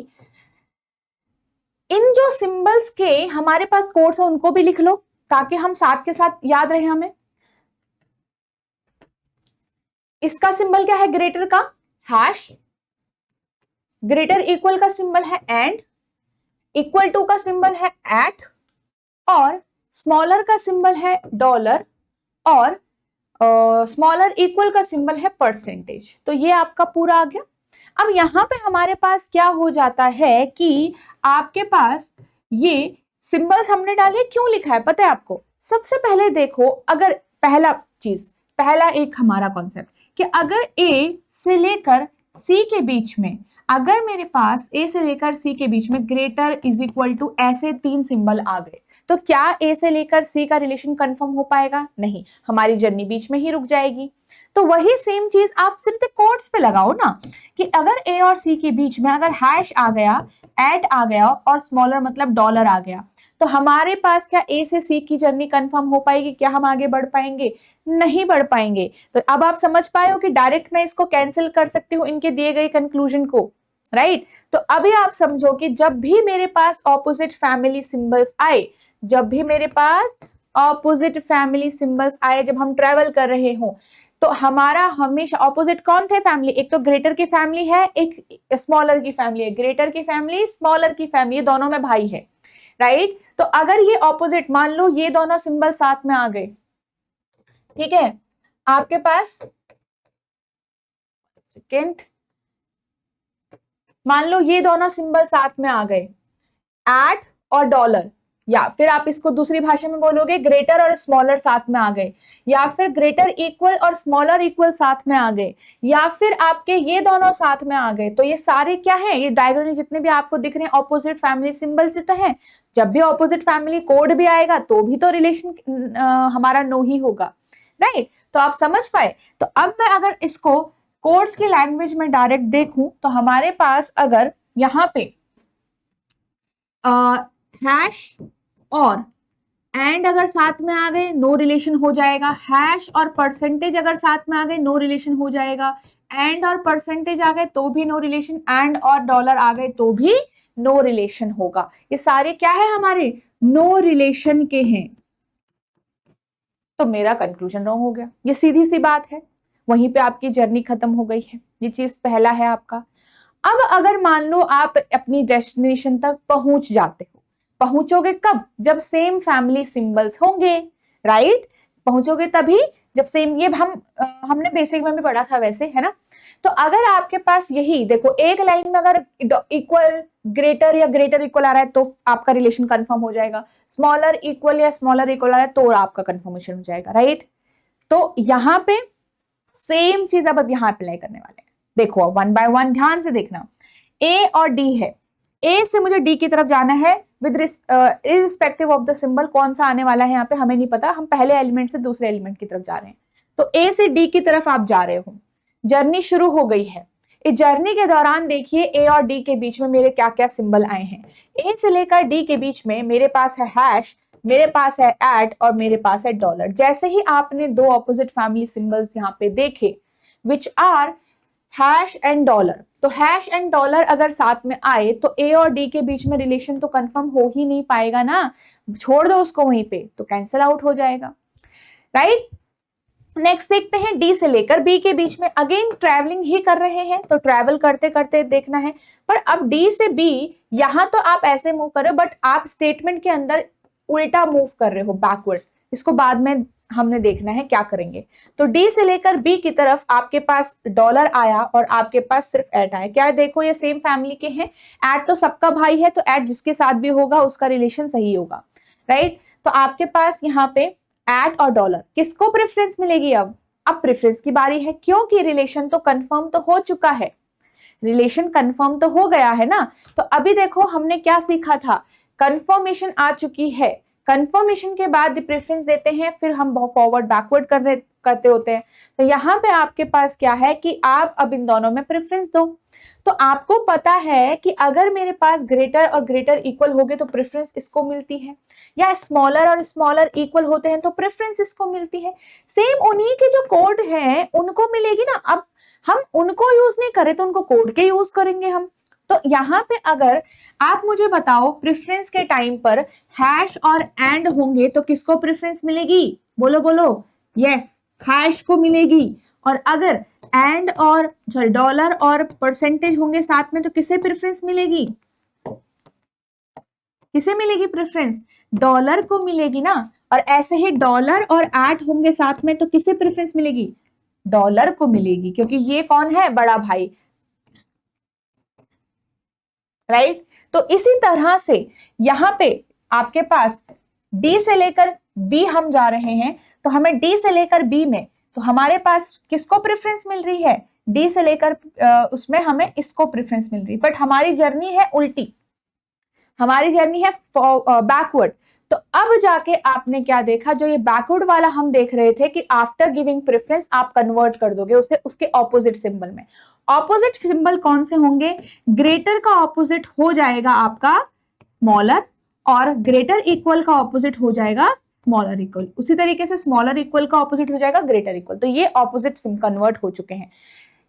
इन जो सिंबल्स के हमारे पास कोड्स है उनको भी लिख लो ताकि हम साथ के साथ याद रहे हमें। इसका सिंबल क्या है ग्रेटर का, हैश। ग्रेटर इक्वल का सिंबल है एंड, इक्वल टू का सिंबल है एट, और स्मॉलर का सिंबल है डॉलर और स्मॉलर इक्वल का सिंबल है परसेंटेज। तो ये आपका पूरा आ गया। अब यहाँ पे हमारे पास क्या हो जाता है कि आपके पास ये सिंबल्स हमने डाले, क्यों लिखा है पता है आपको? सबसे पहले देखो, अगर पहला एक हमारा कॉन्सेप्ट कि अगर ए से लेकर सी के बीच में, अगर मेरे पास ए से लेकर सी के बीच में ग्रेटर इज इक्वल टू ऐसे 3 सिंबल आ गए, तो क्या ए से लेकर सी का रिलेशन कंफर्म हो पाएगा? नहीं, हमारी जर्नी बीच में ही रुक जाएगी। तो वही सेम चीज आप सिर्फ कोट्स पे लगाओ ना, कि अगर ए और सी के बीच में अगर हैश आ गया, एट आ गया और स्मॉलर मतलब डॉलर आ गया, तो हमारे पास क्या ए से सी की जर्नी कंफर्म हो पाएगी? क्या हम आगे बढ़ पाएंगे? नहीं बढ़ पाएंगे। तो अब आप समझ पाए हो कि डायरेक्ट मैं इसको कैंसिल कर सकती हूँ इनके दिए गए कंक्लूजन को, राइट? तो अभी आप समझो कि जब भी मेरे पास ऑपोजिट फैमिली सिंबल्स आए, जब भी मेरे पास ऑपोजिट फैमिली सिंबल्स आए, जब हम ट्रेवल कर रहे हो, तो हमारा हमेशा ऑपोजिट कौन थे फैमिली? एक तो ग्रेटर की फैमिली है, एक स्मॉलर की फैमिली है। ग्रेटर की फैमिली, स्मॉलर की फैमिली, दोनों में भाई है, राइट? तो अगर ये ऑपोजिट, मान लो ये दोनों सिंबल साथ में आ गए, ठीक है, आपके पास सेकेंड, मान लो ये दोनों सिंबल साथ में आ गए, एट और डॉलर, या फिर आप इसको दूसरी भाषा में बोलोगे ग्रेटर और स्मॉलर साथ में आ गए, या फिर ग्रेटर इक्वल और स्मॉलर इक्वल साथ में आ गए, या फिर आपके ये दोनों साथ में आ गए, तो ये सारे क्या है? ये डायग्राम जितने भी आपको दिख रहे हैं ऑपोजिट फैमिली सिंबल से तो है। जब भी ऑपोजिट फैमिली कोड भी आएगा तो भी तो रिलेशन हमारा नो ही होगा, राइट? तो आप समझ पाए। तो अब मैं अगर इसको कोड्स की लैंग्वेज में डायरेक्ट देखूं, तो हमारे पास अगर यहाँ पे हैश और एंड अगर साथ में आ गए, नो रिलेशन हो जाएगा। हैश और परसेंटेज अगर साथ में आ गए, नो रिलेशन हो जाएगा। एंड और परसेंटेज आ गए तो भी नो रिलेशन, एंड और डॉलर आ गए तो भी नो रिलेशन होगा। ये सारे क्या है? हमारे नो रिलेशन के हैं। तो मेरा कंक्लूजन रॉन्ग हो गया। ये सीधी सी बात है, वहीं पे आपकी जर्नी खत्म हो गई है। ये चीज पहला है आपका। अब अगर मान लो आप अपनी डेस्टिनेशन तक पहुंच जाते हो, पहुंचोगे कब? जब सेम फैमिली सिंबल्स होंगे, राइट? पहुंचोगे तभी जब सेम, ये हमने बेसिक में भी पढ़ा था वैसे, है ना? तो अगर आपके पास यही देखो, एक लाइन में अगर इक्वल ग्रेटर या ग्रेटर इक्वल आ रहा है तो आपका रिलेशन कंफर्म हो जाएगा। स्मॉलर इक्वल या स्मॉलर इक्वल आ रहा है तो आपका कंफर्मेशन हो जाएगा, राइट? तो यहाँ पे सेम चीज अब यहाँ अप्लाई करने वाले हैं। देखो वन बाय वन ध्यान से देखना। ए और डी है, ए से मुझे डी की तरफ जाना है with irrespective of the symbol. कौन सा आने वाला है यहाँ पे हमें नहीं पता, हम पहले एलिमेंट से दूसरे एलिमेंट की तरफ जा रहे हैं। तो ए से डी की तरफ आप जा रहे हो, जर्नी शुरू हो गई है। इस जर्नी के दौरान देखिए ए और डी के बीच में मेरे क्या क्या सिंबल आए हैं। ए से लेकर डी के बीच में मेरे पास है हैश, मेरे पास है एट और मेरे पास है डॉलर। जैसे ही आपने दो ऑपोजिट फैमिली सिंबल्स यहाँ पे देखे which are hash and dollar, तो हैश एंड डॉलर अगर साथ में आए तो ए और डी के बीच में रिलेशन तो कंफर्म हो ही नहीं पाएगा ना, छोड़ दो उसको वहीं पे, तो कैंसिल आउट हो जाएगा, राइट? नेक्स्ट देखते हैं डी से लेकर बी के बीच में, अगेन ट्रैवलिंग ही कर रहे हैं तो ट्रैवल करते करते देखना है। पर अब डी से बी, यहां तो आप ऐसे मूव कर रहे हो बट आप स्टेटमेंट के अंदर उल्टा मूव कर रहे हो, बैकवर्ड। इसको बाद में हमने देखना है क्या करेंगे। तो डी से लेकर बी की तरफ आपके पास डॉलर आया और आपके पास सिर्फ एट आया। क्या देखो ये सेम फैमिली के हैं, एट तो सबका भाई है तो एट जिसके साथ भी होगा उसका रिलेशन सही होगा, राइट? तो आपके पास यहाँ पे एट और डॉलर, किसको प्रेफरेंस मिलेगी? अब प्रेफरेंस की बारी है, क्योंकि रिलेशन तो कंफर्म तो हो चुका है, रिलेशन कंफर्म तो हो गया है ना। तो अभी देखो हमने क्या सीखा था, कंफर्मेशन आ चुकी है, कंफर्मेशन के बाद प्रेफरेंस देते हैं, फिर हम फॉरवर्ड बैकवर्ड करते होते हैं। तो यहाँ पे आपके पास क्या है कि आप अब इन दोनों में प्रेफरेंस दो। तो आपको पता है कि अगर मेरे पास ग्रेटर और ग्रेटर इक्वल हो गए तो प्रेफरेंस इसको मिलती है, या स्मॉलर और स्मॉलर इक्वल होते हैं तो प्रेफरेंस इसको मिलती है। सेम उन्हीं के जो कोड हैं उनको मिलेगी ना। अब हम उनको यूज नहीं करें तो उनको कोड के यूज करेंगे हम। तो यहाँ पे अगर आप मुझे बताओ प्रेफरेंस के टाइम पर हैश और एंड होंगे तो किसको प्रेफरेंस मिलेगी? बोलो बोलो। यस, हैश को मिलेगी। और अगर एंड और डॉलर और परसेंटेज होंगे साथ में तो किसे प्रेफरेंस मिलेगी? किसे मिलेगी प्रेफरेंस? डॉलर को मिलेगी ना। और ऐसे ही डॉलर और एट होंगे साथ में तो किसे प्रेफरेंस मिलेगी? डॉलर को मिलेगी, क्योंकि ये कौन है? बड़ा भाई, राइट। तो इसी तरह से यहां पे आपके पास डी से लेकर बी हम जा रहे हैं, तो हमें डी से लेकर बी में तो हमारे पास किसको प्रेफरेंस मिल रही है? डी से लेकर उसमें हमें इसको प्रेफरेंस मिल रही है, बट हमारी जर्नी है उल्टी, हमारी जर्नी है बैकवर्ड। तो अब जाके आपने क्या देखा, जो ये बैकवर्ड वाला हम देख रहे थे कि आफ्टर गिविंग प्रेफरेंस आप कन्वर्ट कर दोगे उसे उसके ऑपोजिट सिंबल में। ऑपोजिट सिंबल कौन से होंगे? ग्रेटर का ऑपोजिट हो जाएगा आपका स्मॉलर, और ग्रेटर इक्वल का ऑपोजिट हो जाएगा स्मॉलर इक्वल। उसी तरीके से स्मॉलर इक्वल का ऑपोजिट हो जाएगा ग्रेटर इक्वल। तो ये ऑपोजिट कन्वर्ट हो चुके हैं,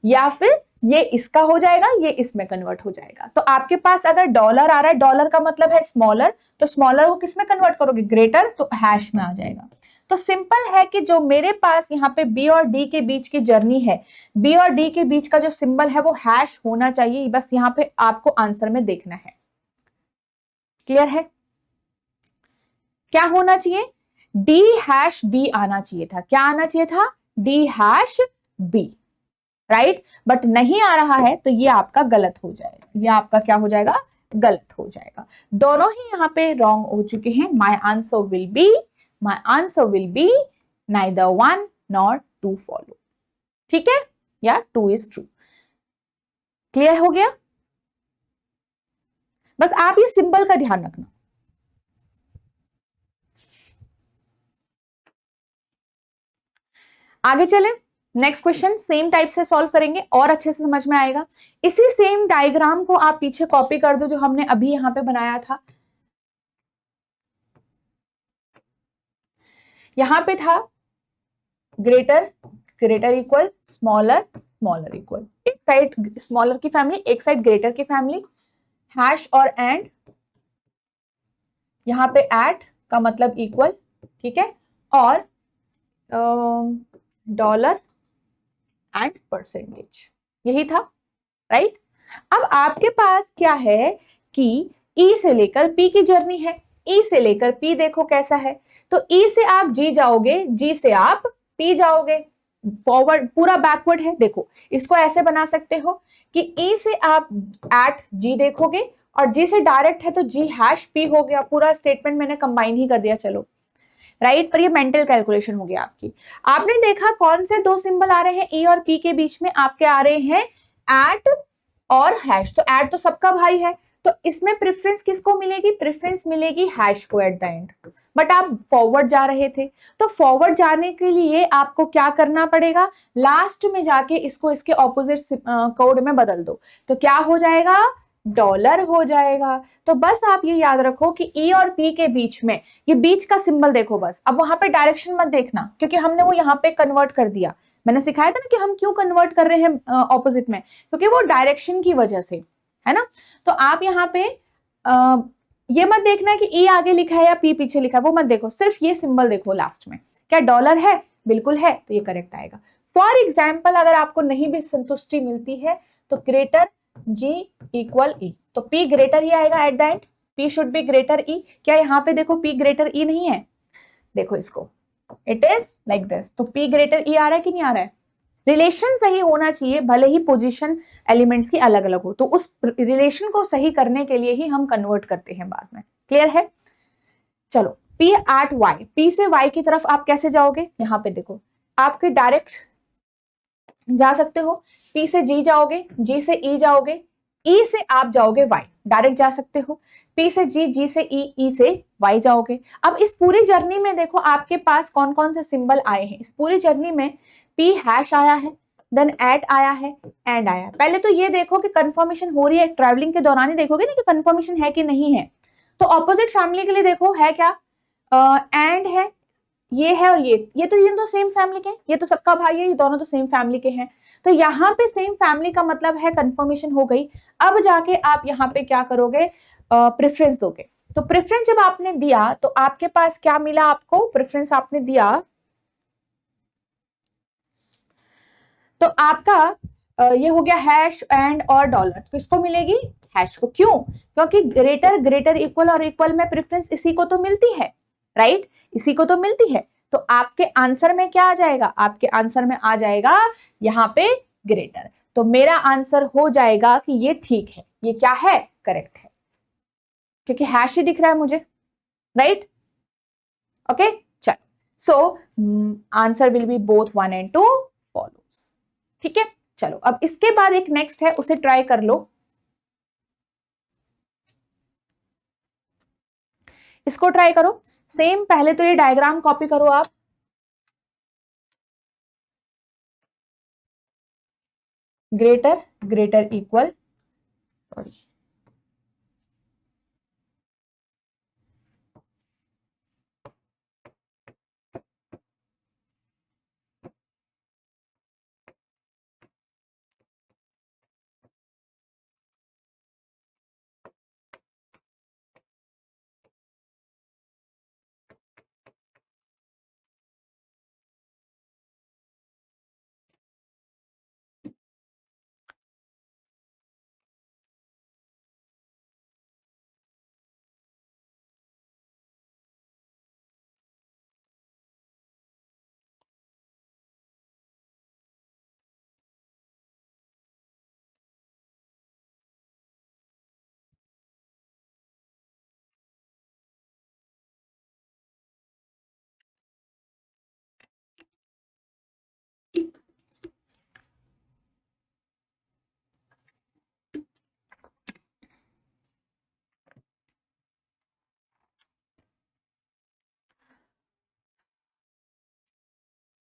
या फिर ये इसका हो जाएगा, ये इसमें कन्वर्ट हो जाएगा। तो आपके पास अगर डॉलर आ रहा है, डॉलर का मतलब है स्मॉलर, तो स्मॉलर को किस में कन्वर्ट करोगे? ग्रेटर, तो हैश में आ जाएगा। तो सिंपल है कि जो मेरे पास यहाँ पे बी और डी के बीच की जर्नी है, बी और डी के बीच का जो सिंबल है वो हैश होना चाहिए, बस यहाँ पे आपको आंसर में देखना है। क्लियर है? क्या होना चाहिए? डी हैश बी आना चाहिए था। क्या आना चाहिए था? D hash B, right. But नहीं आ रहा है तो ये आपका गलत हो जाएगा, ये आपका क्या हो जाएगा? गलत हो जाएगा। दोनों ही यहाँ पे रॉन्ग हो चुके हैं। My answer will be neither one nor two follow. ठीक है, या टू इज ट्रू। क्लियर हो गया? बस आप ये सिंबल का ध्यान रखना। आगे चलें, नेक्स्ट क्वेश्चन सेम टाइप से सॉल्व करेंगे और अच्छे से समझ में आएगा। इसी सेम डायग्राम को आप पीछे कॉपी कर दो जो हमने अभी यहां पे बनाया था। यहां पे था ग्रेटर इक्वल, स्मॉलर इक्वल। एक साइड स्मॉलर की फैमिली, एक साइड ग्रेटर की फैमिली, हैश और एंड, यहां पे एट का मतलब इक्वल, ठीक है, और डॉलर एंड परसेंटेज, यही था, राइट। अब आपके पास क्या है कि ई से लेकर पी की जर्नी है। ई से लेकर पी देखो कैसा है, तो ई से आप जी जाओगे, जी से आप पी जाओगे, फॉरवर्ड पूरा बैकवर्ड है। देखो इसको ऐसे बना सकते हो कि ई से आप एट जी देखोगे और जी से डायरेक्ट है तो जी हैश पी हो गया। पूरा स्टेटमेंट मैंने कंबाइन ही कर दिया, चलो, राइट। पर ये मेंटल कैलकुलेशन हो गया आपकी। आपने देखा कौन से दो सिंबल आ रहे हैं ई और पी के बीच में? आपके आ रहे हैं एट और हैश। तो एट तो सबका भाई है, तो इसमें प्रेफरेंस किसको मिलेगी? प्रेफरेंस मिलेगी हैश को एट द एंड। बट आप फॉरवर्ड जा रहे थे, तो फॉरवर्ड जाने के लिए आपको क्या करना पड़ेगा? लास्ट में जाके इसको इसके ऑपोजिट कोड में बदल दो, तो क्या हो जाएगा? डॉलर हो जाएगा। तो बस आप ये याद रखो कि ई और पी के बीच में ये बीच का सिंबल देखो बस। अब वहां पे डायरेक्शन मत देखना, क्योंकि हमने वो यहाँ पे कन्वर्ट कर दिया। मैंने सिखाया था ना कि हम क्यों कन्वर्ट कर रहे हैं ऑपोजिट में, क्योंकि वो डायरेक्शन की वजह से है ना। तो आप यहाँ पे ये मत देखना कि ई आगे लिखा है या पी पीछे लिखा है, वो मत देखो, सिर्फ ये सिंबल देखो लास्ट में। क्या डॉलर है? बिल्कुल है, तो ये करेक्ट आएगा। फॉर एग्जाम्पल अगर आपको नहीं भी संतुष्टि मिलती है तो ग्रेटर जी इक्वल ई, तो पी ग्रेटर ही आएगा at the end. P should be greater E. क्या यहाँ पे देखो पी ग्रेटर ई नहीं है? देखो इसको, इट इज लाइक दिस। तो पी ग्रेटर ई आ रहा है कि नहीं आ रहा है? रिलेशन सही होना चाहिए, भले ही पोजीशन एलिमेंट्स की अलग अलग हो, तो उस रिलेशन को सही करने के लिए ही हम कन्वर्ट करते हैं बाद में। क्लियर है? चलो, पी एट वाई, पी से वाई की तरफ आप कैसे जाओगे? यहाँ पे देखो, आपके डायरेक्ट जा सकते हो, पी से जी जाओगे, जी से ई जाओगे, ई से आप जाओगे वाई, डायरेक्ट जा सकते हो। पी से जी, जी से ई, ई से वाई जाओगे। अब इस पूरी जर्नी में देखो आपके पास कौन कौन से सिंबल आए हैं। इस पूरी जर्नी में पी हैश आया है, देन एट आया है, एंड आया है। पहले तो ये देखो कि कंफर्मेशन हो रही है, ट्रैवलिंग के दौरान ही देखोगे ना कि कंफर्मेशन है कि नहीं है। तो ऑपोजिट फैमिली के लिए देखो है क्या? एंड है, ये है, और ये तो सेम फैमिली के हैं, ये तो सबका भाई है, ये दोनों तो सेम फैमिली के हैं। तो यहाँ पे सेम फैमिली का मतलब है कंफर्मेशन हो गई। अब जाके आप यहाँ पे क्या करोगे? प्रेफरेंस दोगे। तो प्रेफरेंस जब आपने दिया तो आपके पास क्या मिला? आपको प्रेफरेंस आपने दिया तो आपका ये हो गया हैश एंड और डॉलर, किसको मिलेगी? हैश को। क्यों? क्योंकि ग्रेटर, ग्रेटर, इक्वल और इक्वल में प्रेफरेंस इसी को तो मिलती है, राइट? इसी को तो मिलती है। तो आपके आंसर में क्या आ जाएगा? आपके आंसर में आ जाएगा यहाँ पे ग्रेटर। तो मेरा आंसर हो जाएगा कि ये ठीक है, ये क्या है? करेक्ट है, क्योंकि हैश ही दिख रहा है मुझे, राइट? ओके, चलो। So answer will B both 1 and 2 follows. ठीक है, चलो अब इसके बाद एक नेक्स्ट है, उसे ट्राई कर लो। इसको ट्राई करो। सेम पहले तो ये डायग्राम कॉपी करो आप। ग्रेटर, ग्रेटर, इक्वल, सॉरी,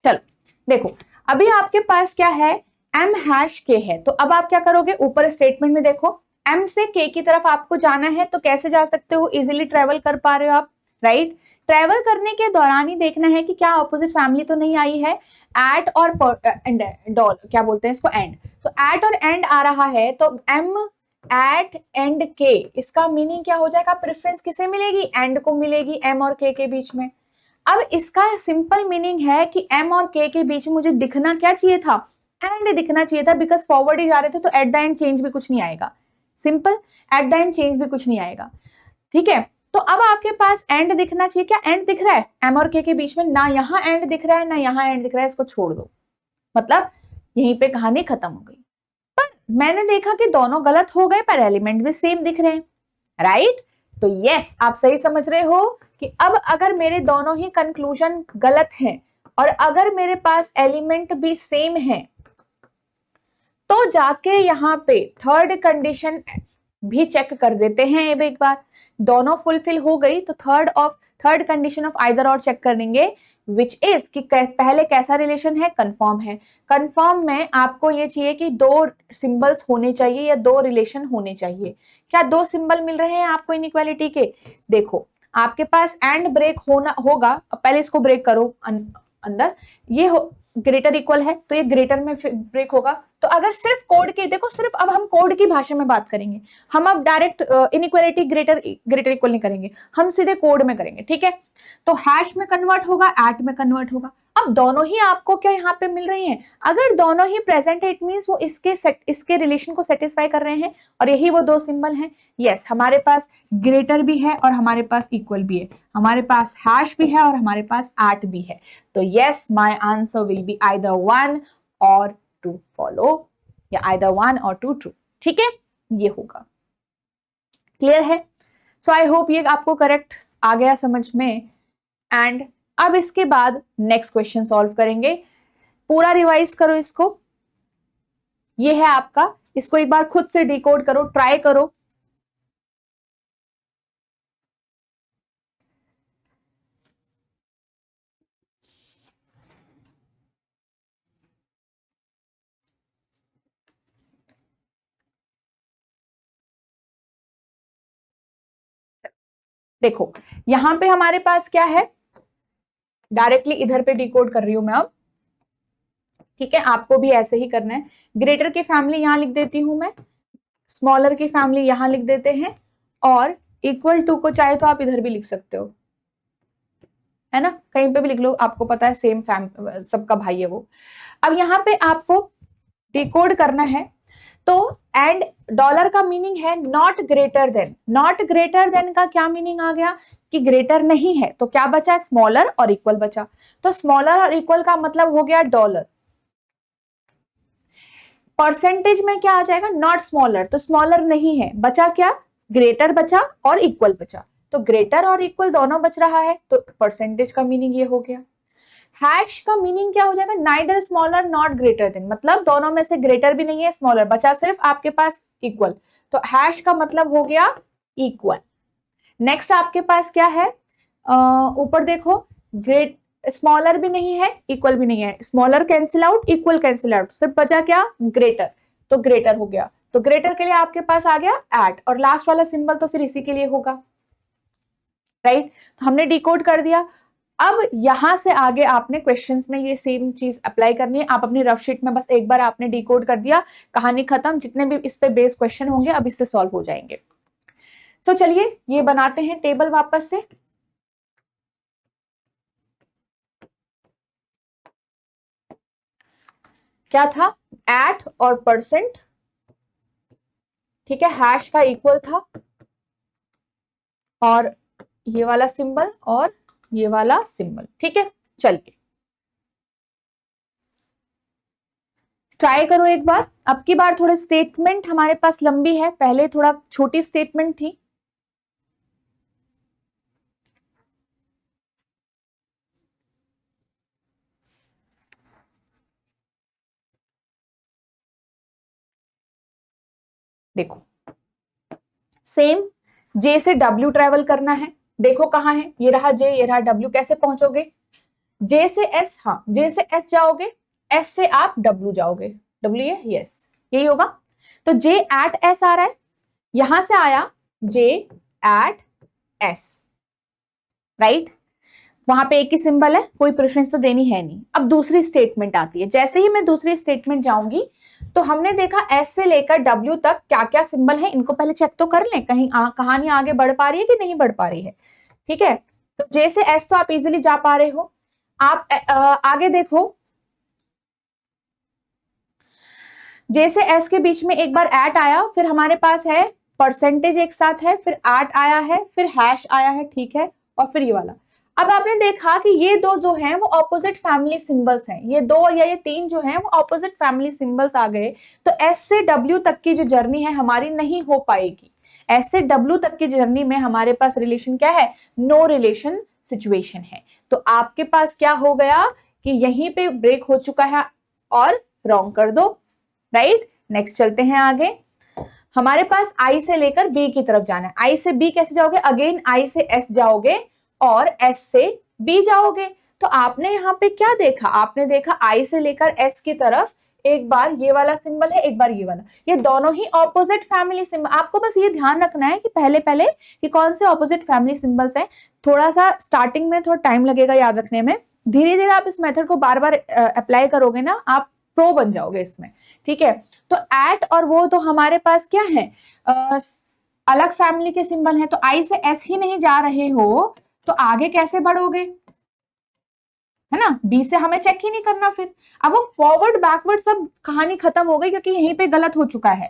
चलो देखो, अभी आपके पास क्या है? m हैश k है। तो अब आप क्या करोगे? ऊपर स्टेटमेंट में देखो, m से k की तरफ आपको जाना है, तो कैसे जा सकते हो? इजीली ट्रेवल कर पा रहे हो आप, राइट? ट्रेवल करने के दौरान ही देखना है कि क्या ऑपोजिट फैमिली तो नहीं आई है। एट और एंड, डॉल क्या बोलते हैं इसको? एंड। तो एट और एंड आ रहा है, तो m एट एंड k, इसका मीनिंग क्या हो जाएगा? प्रेफरेंस किसे मिलेगी? एंड को मिलेगी, m और k के बीच में। अब इसका सिंपल मीनिंग है कि m और k के बीच में मुझे दिखना क्या चाहिए था? एंड दिखना चाहिए था, बिकॉज फॉरवर्ड ही जा रहे थे, तो एट द एंड चेंज भी कुछ नहीं आएगा। Simple, eight the and change भी कुछ नहीं आएगा। ठीक है, तो अब आपके पास एंड दिखना चाहिए। क्या एंड दिख रहा है m और k के बीच में? ना यहाँ एंड दिख रहा है, ना यहाँ एंड दिख रहा है। इसको छोड़ दो, मतलब यहीं पे कहानी खत्म हो गई। पर मैंने देखा कि दोनों गलत हो गए, पर एलिमेंट भी सेम दिख रहे हैं, राइट? तो यस, आप सही समझ रहे हो कि अब अगर मेरे दोनों ही कंक्लूजन गलत हैं और अगर मेरे पास एलिमेंट भी सेम है, तो जाके यहाँ पे थर्ड कंडीशन भी चेक कर देते हैं। अब एक बार दोनों फुलफिल हो गई, तो थर्ड कंडीशन ऑफ आइदर और चेक करेंगे, विच इज कि पहले कैसा रिलेशन है? कंफर्म है। कंफर्म में आपको ये चाहिए कि दो सिंबल्स होने चाहिए या दो रिलेशन होने चाहिए। क्या दो सिंबल मिल रहे हैं आपको इनइक्वालिटी के? देखो, आपके पास एंड ब्रेक होना होगा। पहले इसको ब्रेक करो अंदर, ये हो ग्रेटर इक्वल है, तो ये ग्रेटर में ब्रेक होगा। तो अगर सिर्फ कोड के, देखो सिर्फ अब हम कोड की भाषा में बात करेंगे, हम अब direct inequality greater greater equal नहीं करेंगे, हम सीधे कोड में करेंगे। ठीक है, तो हैश में कन्वर्ट होगा, एट में कन्वर्ट होगा। अब दोनों ही आपको क्या यहाँ पे मिल रही हैं? अगर दोनों ही प्रेजेंट है, इट मींस वो इसके रिलेशन को सेटिस्फाई कर रहे हैं, और यही वो दो सिंबल हैं। यस, हमारे पास ग्रेटर भी है और हमारे पास इक्वल भी है, हमारे पास हैश भी है और हमारे पास एट भी है। तो yes, my answer will be either 1 और 2 फॉलो, या आइदर 1 और 2 ट्रू। ठीक है, ये होगा। क्लियर है? सो आई होप ये आपको करेक्ट आ गया समझ में। एंड अब इसके बाद नेक्स्ट क्वेश्चन सॉल्व करेंगे। पूरा रिवाइज करो इसको, ये है आपका, इसको एक बार खुद से डिकोड करो, ट्राई करो। देखो यहां पे हमारे पास क्या है, डायरेक्टली इधर पे डिकोड कर रही हूं मैं अब। ठीक है, आपको भी ऐसे ही करना है। ग्रेटर की फैमिली यहां लिख देती हूं मैं, स्मॉलर की फैमिली यहां लिख देते हैं, और इक्वल टू को चाहे तो आप इधर भी लिख सकते हो, है ना? कहीं पे भी लिख लो, आपको पता है सेम सबका भाई है वो। अब यहाँ पे आपको डिकोड करना है। तो एंड डॉलर का मीनिंग है not greater than. Not greater than का क्या मीनिंग आ गया कि ग्रेटर नहीं है, तो क्या बचा, स्मॉलर और इक्वल बचा। तो स्मॉलर और इक्वल का मतलब हो गया डॉलर। परसेंटेज में क्या आ जाएगा, नॉट स्मॉलर, तो स्मॉलर नहीं है, बचा क्या, ग्रेटर बचा और इक्वल बचा। तो ग्रेटर और इक्वल दोनों बच रहा है, तो परसेंटेज का मीनिंग ये हो गया। हैश का मीनिंग क्या हो जाएगा, neither smaller not greater than, मतलब दोनों में से ग्रेटर भी नहीं है स्मॉलर, बचा सिर्फ आपके पास इक्वल। तो हैश का मतलब हो गया इक्वल। नेक्स्ट आपके पास क्या है, ऊपर देखो, ग्रेट, स्मॉलर भी नहीं है इक्वल भी नहीं है, smaller cancel out equal cancel out, सिर्फ बचा क्या, ग्रेटर। तो ग्रेटर हो गया, तो ग्रेटर के लिए आपके पास आ गया एट, और लास्ट वाला सिंबल तो फिर इसी के लिए होगा, राइट। तो हमने डिकोड कर दिया। अब यहां से आगे आपने क्वेश्चंस में ये सेम चीज अप्लाई करनी है। आप अपनी रफ शीट में बस एक बार आपने डिकोड कर दिया, कहानी खत्म, जितने भी इस पे बेस क्वेश्चन होंगे अब इससे सॉल्व हो जाएंगे। सो चलिए ये बनाते हैं टेबल वापस से। क्या था, एट और परसेंट, ठीक है, हैश का इक्वल था, और ये वाला सिंबल और ये वाला सिंबल, ठीक है। चलिए ट्राई करो एक बार, अब की बार थोड़े स्टेटमेंट हमारे पास लंबी है, पहले थोड़ा छोटी स्टेटमेंट थी। देखो सेम, जे से डब्ल्यू ट्रेवल करना है, देखो कहाँ है, ये रहा जे, ये रहा डब्ल्यू, कैसे पहुंचोगे, जे से एस, हाँ जे से एस जाओगे, एस से आप डब्ल्यू जाओगे, डब्ल्यू ये यस, यही होगा। तो जे एट एस आ रहा है, यहां से आया जे एट एस, राइट। वहां पे एक ही सिंबल है, कोई प्रेफरेंस तो देनी है नहीं। अब दूसरी स्टेटमेंट आती है, जैसे ही मैं दूसरी स्टेटमेंट जाऊंगी तो हमने देखा एस से लेकर डब्ल्यू तक क्या क्या सिंबल है, इनको पहले चेक तो कर लें, कहीं कहानी आगे बढ़ पा रही है कि नहीं बढ़ पा रही है, ठीक है। तो जे से एस तो आप इजिली जा पा रहे हो। आप आगे देखो, जे से एस के बीच में एक बार एट आया, फिर हमारे पास है परसेंटेज एक साथ है, फिर एट आया है, फिर हैश आया है, ठीक है, और फिर ये वाला। अब आपने देखा कि ये दो जो हैं वो ऑपोजिट फैमिली सिंबल्स हैं, ये दो या ये तीन जो हैं वो ऑपोजिट फैमिली सिंबल्स आ गए। तो एस से डब्ल्यू तक की जो जर्नी है हमारी नहीं हो पाएगी। एस से डब्ल्यू तक की जर्नी में हमारे पास रिलेशन क्या है, नो रिलेशन सिचुएशन है। तो आपके पास क्या हो गया कि यहीं पे ब्रेक हो चुका है, और रॉन्ग कर दो, राइट। नेक्स्ट चलते हैं आगे, हमारे पास आई से लेकर बी की तरफ जाना है। आई से बी कैसे जाओगे, अगेन आई से एस जाओगे और एस से बी जाओगे। तो आपने यहाँ पे क्या देखा, आपने देखा आई से लेकर एस की तरफ एक बार ये वाला सिंबल है, एक बार ये वाला, ये दोनों ही ऑपोजिट फैमिली सिंबल। आपको बस ये ध्यान रखना है कि पहले पहले कि कौन से ऑपोजिट फैमिली सिंबल्स हैं। थोड़ा सा स्टार्टिंग में थोड़ा टाइम लगेगा याद रखने में, धीरे धीरे आप इस मेथड को बार बार अप्लाई करोगे ना, आप प्रो बन जाओगे इसमें, ठीक है। तो एट और वो तो हमारे पास क्या है, अलग फैमिली के सिंबल हैं, तो आई से एस ही नहीं जा रहे हो तो आगे कैसे बढ़ोगे, है ना। बी से हमें चेक ही नहीं करना फिर। अब वो फॉरवर्ड बैकवर्ड सब कहानी खत्म हो गई, क्योंकि यहीं पे गलत हो चुका है।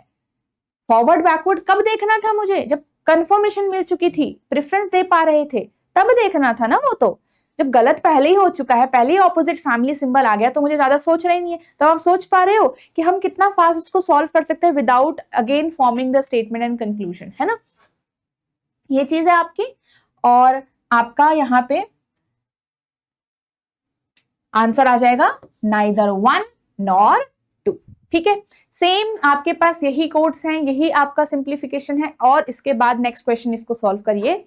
फॉरवर्ड बैकवर्ड कब देखना था मुझे, जब कंफर्मेशन मिल चुकी थी, प्रेफरेंस दे पा रहे थे, तब देखना था ना। वो तो जब गलत पहले ही हो चुका है, पहले ही ऑपोजिट फैमिली सिंबल आ गया, तो मुझे ज्यादा सोचना ही नहीं है। तो आप सोच पा रहे हो कि हम कितना फास्ट इसको सॉल्व कर सकते हैं without again forming the statement and conclusion, है ना। ये चीज है आपकी, और आपका यहाँ पे आंसर आ जाएगा नाइदर वन नॉर टू, ठीक है। सेम आपके पास यही कोड्स हैं, यही आपका सिंप्लीफिकेशन है, और इसके बाद नेक्स्ट क्वेश्चन इसको सॉल्व करिए।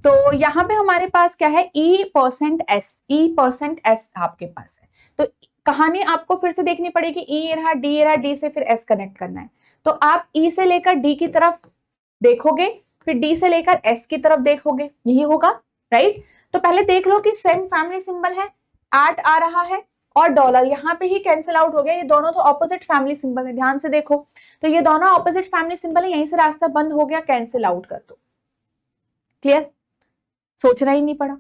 तो यहाँ पे हमारे पास क्या है, E% S आपके पास है। तो कहानी आपको फिर से देखनी पड़ेगी, E रहा, D रहा, D से फिर S कनेक्ट करना है। तो आप E से लेकर D की तरफ देखोगे, फिर D से लेकर S की तरफ देखोगे, यही होगा, राइट। तो पहले देख लो कि सेम फैमिली सिंबल है, 8 आ रहा है और डॉलर यहाँ पे ही कैंसिल आउट हो गया, ये दोनों तो ऑपोजिट फैमिली सिंबल है, ध्यान से देखो। तो ये दोनों ऑपोजिट फैमिली सिंबल है, यहीं से रास्ता बंद हो गया, कैंसिल आउट कर दो। क्लियर, सोचना ही नहीं पड़ा।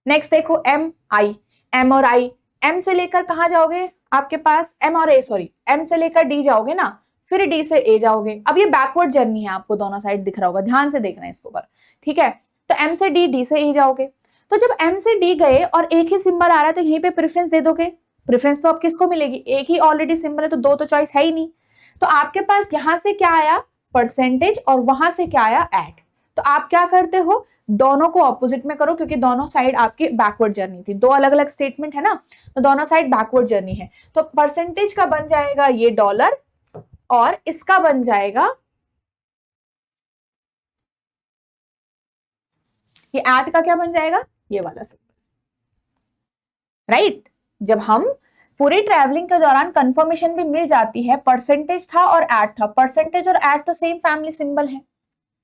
नेक्स्ट देखो M और I, M से लेकर कहां जाओगे, आपके पास M और A, सॉरी M से लेकर D जाओगे ना, फिर D से A जाओगे। अब ये बैकवर्ड जर्नी है, आपको दोनों साइड दिख रहा होगा, ध्यान से देखना है इसके ऊपर, ठीक है। तो M से D, D से A जाओगे। तो जब M से D गए और एक ही सिंबल आ रहा है तो यहीं पे प्रेफरेंस दे दोगे। प्रेफरेंस तो अब किसको मिलेगी, एक ही ऑलरेडी सिंबल है तो दो तो चॉइस है ही नहीं। तो आपके पास यहां से क्या आया, परसेंटेज, और वहां से क्या आया, ऐड। तो आप क्या करते हो, दोनों को ऑपोजिट में करो, क्योंकि दोनों साइड आपकी बैकवर्ड जर्नी थी, दो अलग अलग स्टेटमेंट है ना, तो दोनों साइड बैकवर्ड जर्नी है। तो परसेंटेज का बन जाएगा ये $, और इसका बन जाएगा ये ऐड का क्या बन जाएगा, ये वाला सिंबल, राइट। जब हम पूरी ट्रैवलिंग के दौरान कंफर्मेशन भी मिल जाती है, परसेंटेज था और ऐड था, परसेंटेज और ऐड तो सेम फैमिली सिंबल है,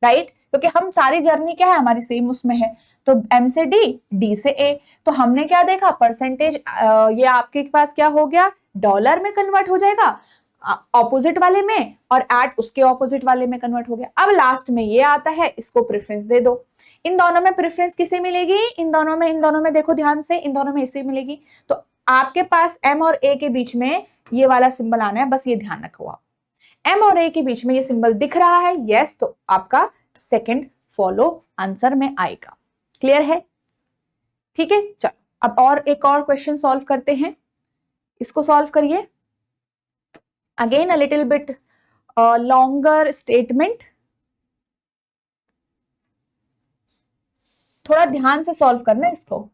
राइट, क्योंकि हम सारी जर्नी क्या है हमारी सेम उसमें है। तो M से D, D से A, तो हमने क्या देखा, परसेंटेज ये आपके पास क्या हो गया, डॉलर में कन्वर्ट हो जाएगा ऑपोजिट वाले में, और ऐड उसके ऑपोजिट वाले में कन्वर्ट हो गया। अब लास्ट में ये आता है, इसको प्रेफरेंस दे दो। इन दोनों में प्रेफरेंस किसे मिलेगी, इन दोनों में देखो ध्यान से, इन दोनों में इसे मिलेगी। तो आपके पास M और A के बीच में ये वाला सिंबल आना है, बस ये ध्यान रखो आप। M और A के बीच में ये सिंबल दिख रहा है, यस, तो आपका सेकंड फॉलो आंसर में आएगा। क्लियर है, ठीक है। चलो अब और एक और क्वेश्चन सॉल्व करते हैं, इसको सॉल्व करिए। Again a little bit longer statement, थोड़ा ध्यान से सॉल्व करना इसको।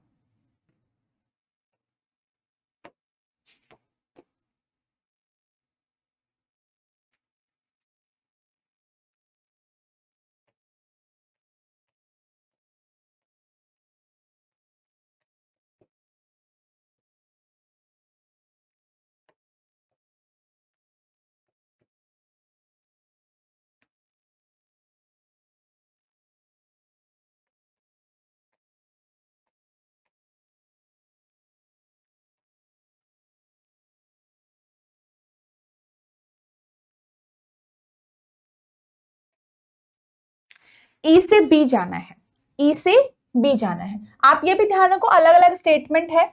ई से बी जाना है, ई से बी जाना है। आप ये भी ध्यान रखो, अलग अलग स्टेटमेंट है,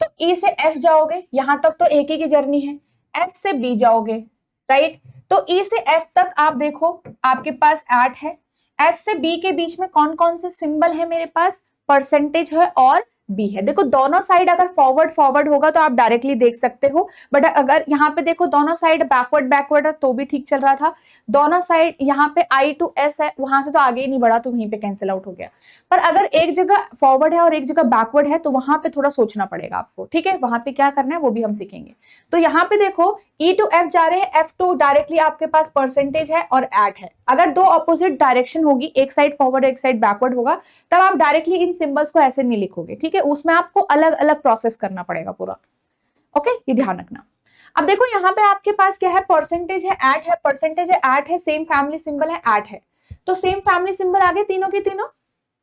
तो ई से एफ जाओगे, यहां तक तो एक ही की जर्नी है। एफ से बी जाओगे, राइट। तो ई से एफ तक आप देखो, आपके पास 8 है। एफ से बी के बीच में कौन कौन से सिंबल है मेरे पास, परसेंटेज है और बी है। देखो दोनों साइड अगर फॉरवर्ड फॉरवर्ड होगा तो आप डायरेक्टली देख सकते हो, बट अगर यहाँ पे देखो दोनों साइड बैकवर्ड बैकवर्ड है तो भी ठीक चल रहा था। दोनों साइड यहाँ पे I to S है, वहां से तो आगे ही नहीं बढ़ा तो वहीं पे कैंसिल आउट हो गया। पर अगर एक जगह फॉरवर्ड है और एक जगह बैकवर्ड है तो वहां पे थोड़ा सोचना पड़ेगा आपको, ठीक है, वहां पे क्या करना है वो भी हम सीखेंगे। तो यहाँ पे देखो E to F जा रहे हैं, F to डायरेक्टली आपके पास परसेंटेज है और ऐड है। अगर दो ऑपोजिट डायरेक्शन होगी, एक साइड फॉरवर्ड एक साइड बैकवर्ड होगा, तब आप डायरेक्टली इन सिंबल्स को ऐसे नहीं लिखोगे, ठीक है, उसमें आपको अलग अलग प्रोसेस करना पड़ेगा पूरा। ओके, ये ध्यान रखना। अब देखो यहाँ पे आपके पास क्या है, परसेंटेज है, ऐड है, परसेंटेज है, ऐड है, सेम फैमिली सिंबल है, ऐड है, तो सेम फैमिली सिंबल आ गए तीनों की तीनों,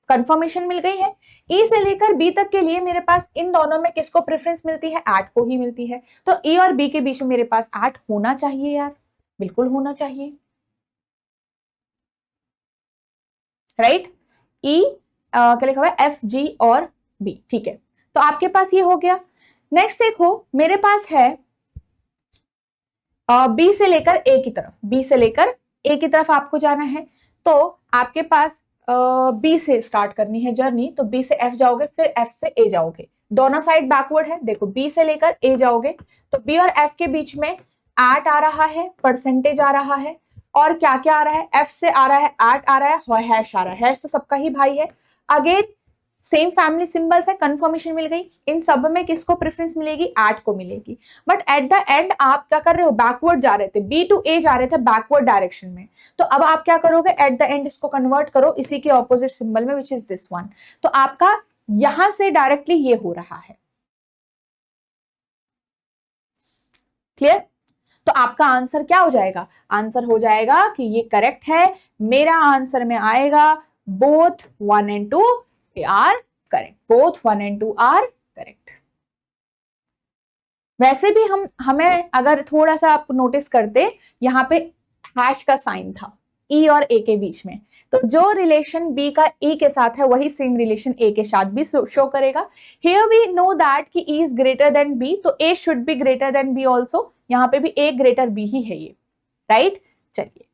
कंफर्मेशन मिल गई है। ई से लेकर बी तक के लिए मेरे पास इन दोनों में किसको प्रेफरेंस मिलती है, 8 को ही मिलती है। तो ए और बी के बीच में मेरे पास 8 होना चाहिए यार, बिल्कुल होना चाहिए, राइट। ई क्या लिखा हुआ है, एफ जी और बी, ठीक है। तो आपके पास ये हो गया। नेक्स्ट देखो मेरे पास है बी से लेकर ए की तरफ, बी से लेकर ए की तरफ आपको जाना है। तो आपके पास बी से स्टार्ट करनी है जर्नी, तो बी से एफ जाओगे, फिर एफ से ए जाओगे, दोनों साइड बैकवर्ड है। देखो बी से लेकर ए जाओगे तो बी और एफ के बीच में 8 आ रहा है, परसेंटेज आ रहा है, और क्या क्या आ रहा है, एफ से आ रहा है 8 आ रहा है, हैश आ रहा है, हैश तो सबका ही भाई है। अगेन सेम फैमिली सिंबल्स है, कंफर्मेशन मिल गई। इन सब में किसको प्रेफरेंस मिलेगी? एट को मिलेगी। बट एट द एंड आप क्या कर रहे हो? बैकवर्ड जा रहे थे, बी टू ए जा रहे थे बैकवर्ड डायरेक्शन में। तो अब आप क्या करोगे? एट द एंड इसको कन्वर्ट करो इसी के ऑपोजिट सिंबल में, विच इज दिस वन। तो आपका यहां से डायरेक्टली ये हो रहा है। क्लियर? तो आपका आंसर क्या हो जाएगा? आंसर हो जाएगा कि ये करेक्ट है। मेरा आंसर में आएगा both 1 and 2 are correct. Both 1 and 2 are correct. वैसे भी हमें अगर थोड़ा सा आप नोटिस करते, यहां पे हैश का साइन था ई और ए के बीच में, तो जो रिलेशन बी का ई के साथ है वही सेम रिलेशन ए के साथ भी शो करेगा। हियर वी नो दैट कि E is greater than B, तो A should be greater than B also. यहां पे भी ए ग्रेटर बी ही है ये, राइट? चलिए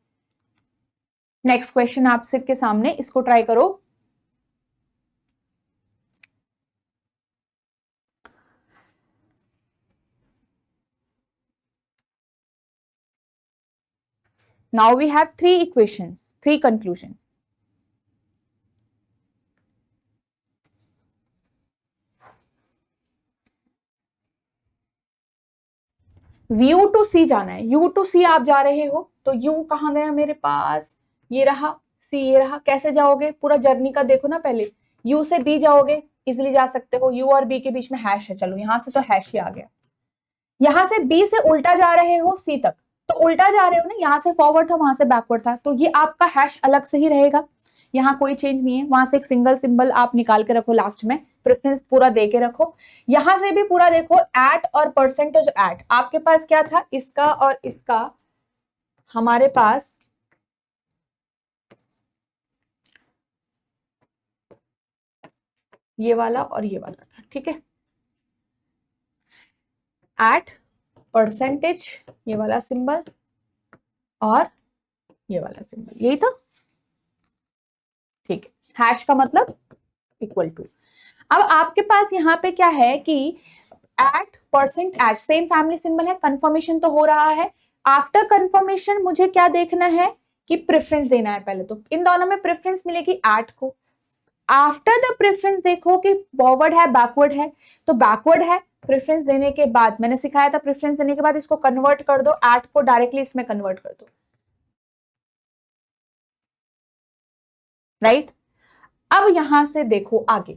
नेक्स्ट क्वेश्चन आप सबके सामने, इसको ट्राई करो। Now we have 3 equations, 3 conclusions. U to C जाना है। U to C आप जा रहे हो, तो U कहाँ गया मेरे पास? ये रहा, C ये रहा। कैसे जाओगे? पूरा जर्नी का देखो ना पहले। U से B जाओगे, इजिली जा सकते हो। U और B के बीच में हैश है, चलो यहां से तो हैश ही आ गया। यहां से B से उल्टा जा रहे हो C तक, तो उल्टा जा रहे हो ना, यहां से फॉरवर्ड था वहां से बैकवर्ड था, तो ये आपका हैश अलग से ही रहेगा। यहाँ कोई चेंज नहीं है। वहां से एक सिंगल सिंबल आप निकाल के रखो, लास्ट में प्रेफरेंस पूरा दे के रखो। यहां से भी पूरा देखो, एट और परसेंटेज एट। आपके पास क्या था? इसका और इसका हमारे पास ये वाला और ये वाला था, ठीक है? एट, परसेंटेज, ये वाला सिंबल और ये वाला सिंबल, यही तो, ठीक है। हैश का मतलब इक्वल टू। अब आपके पास यहाँ पे क्या है कि at, percent at, same family symbol है, कंफर्मेशन तो हो रहा है। आफ्टर कंफर्मेशन मुझे क्या देखना है कि प्रेफरेंस देना है। पहले तो इन दोनों में प्रेफरेंस मिलेगी एट को। आफ्टर द प्रेफरेंस देखो कि फॉरवर्ड है बैकवर्ड है, तो बैकवर्ड है। प्रेफरेंस देने के बाद मैंने सिखाया था, प्रेफरेंस देने के बाद इसको कन्वर्ट कर दो, एट को डायरेक्टली इसमें कन्वर्ट कर दो, राइट? अब यहां से देखो आगे,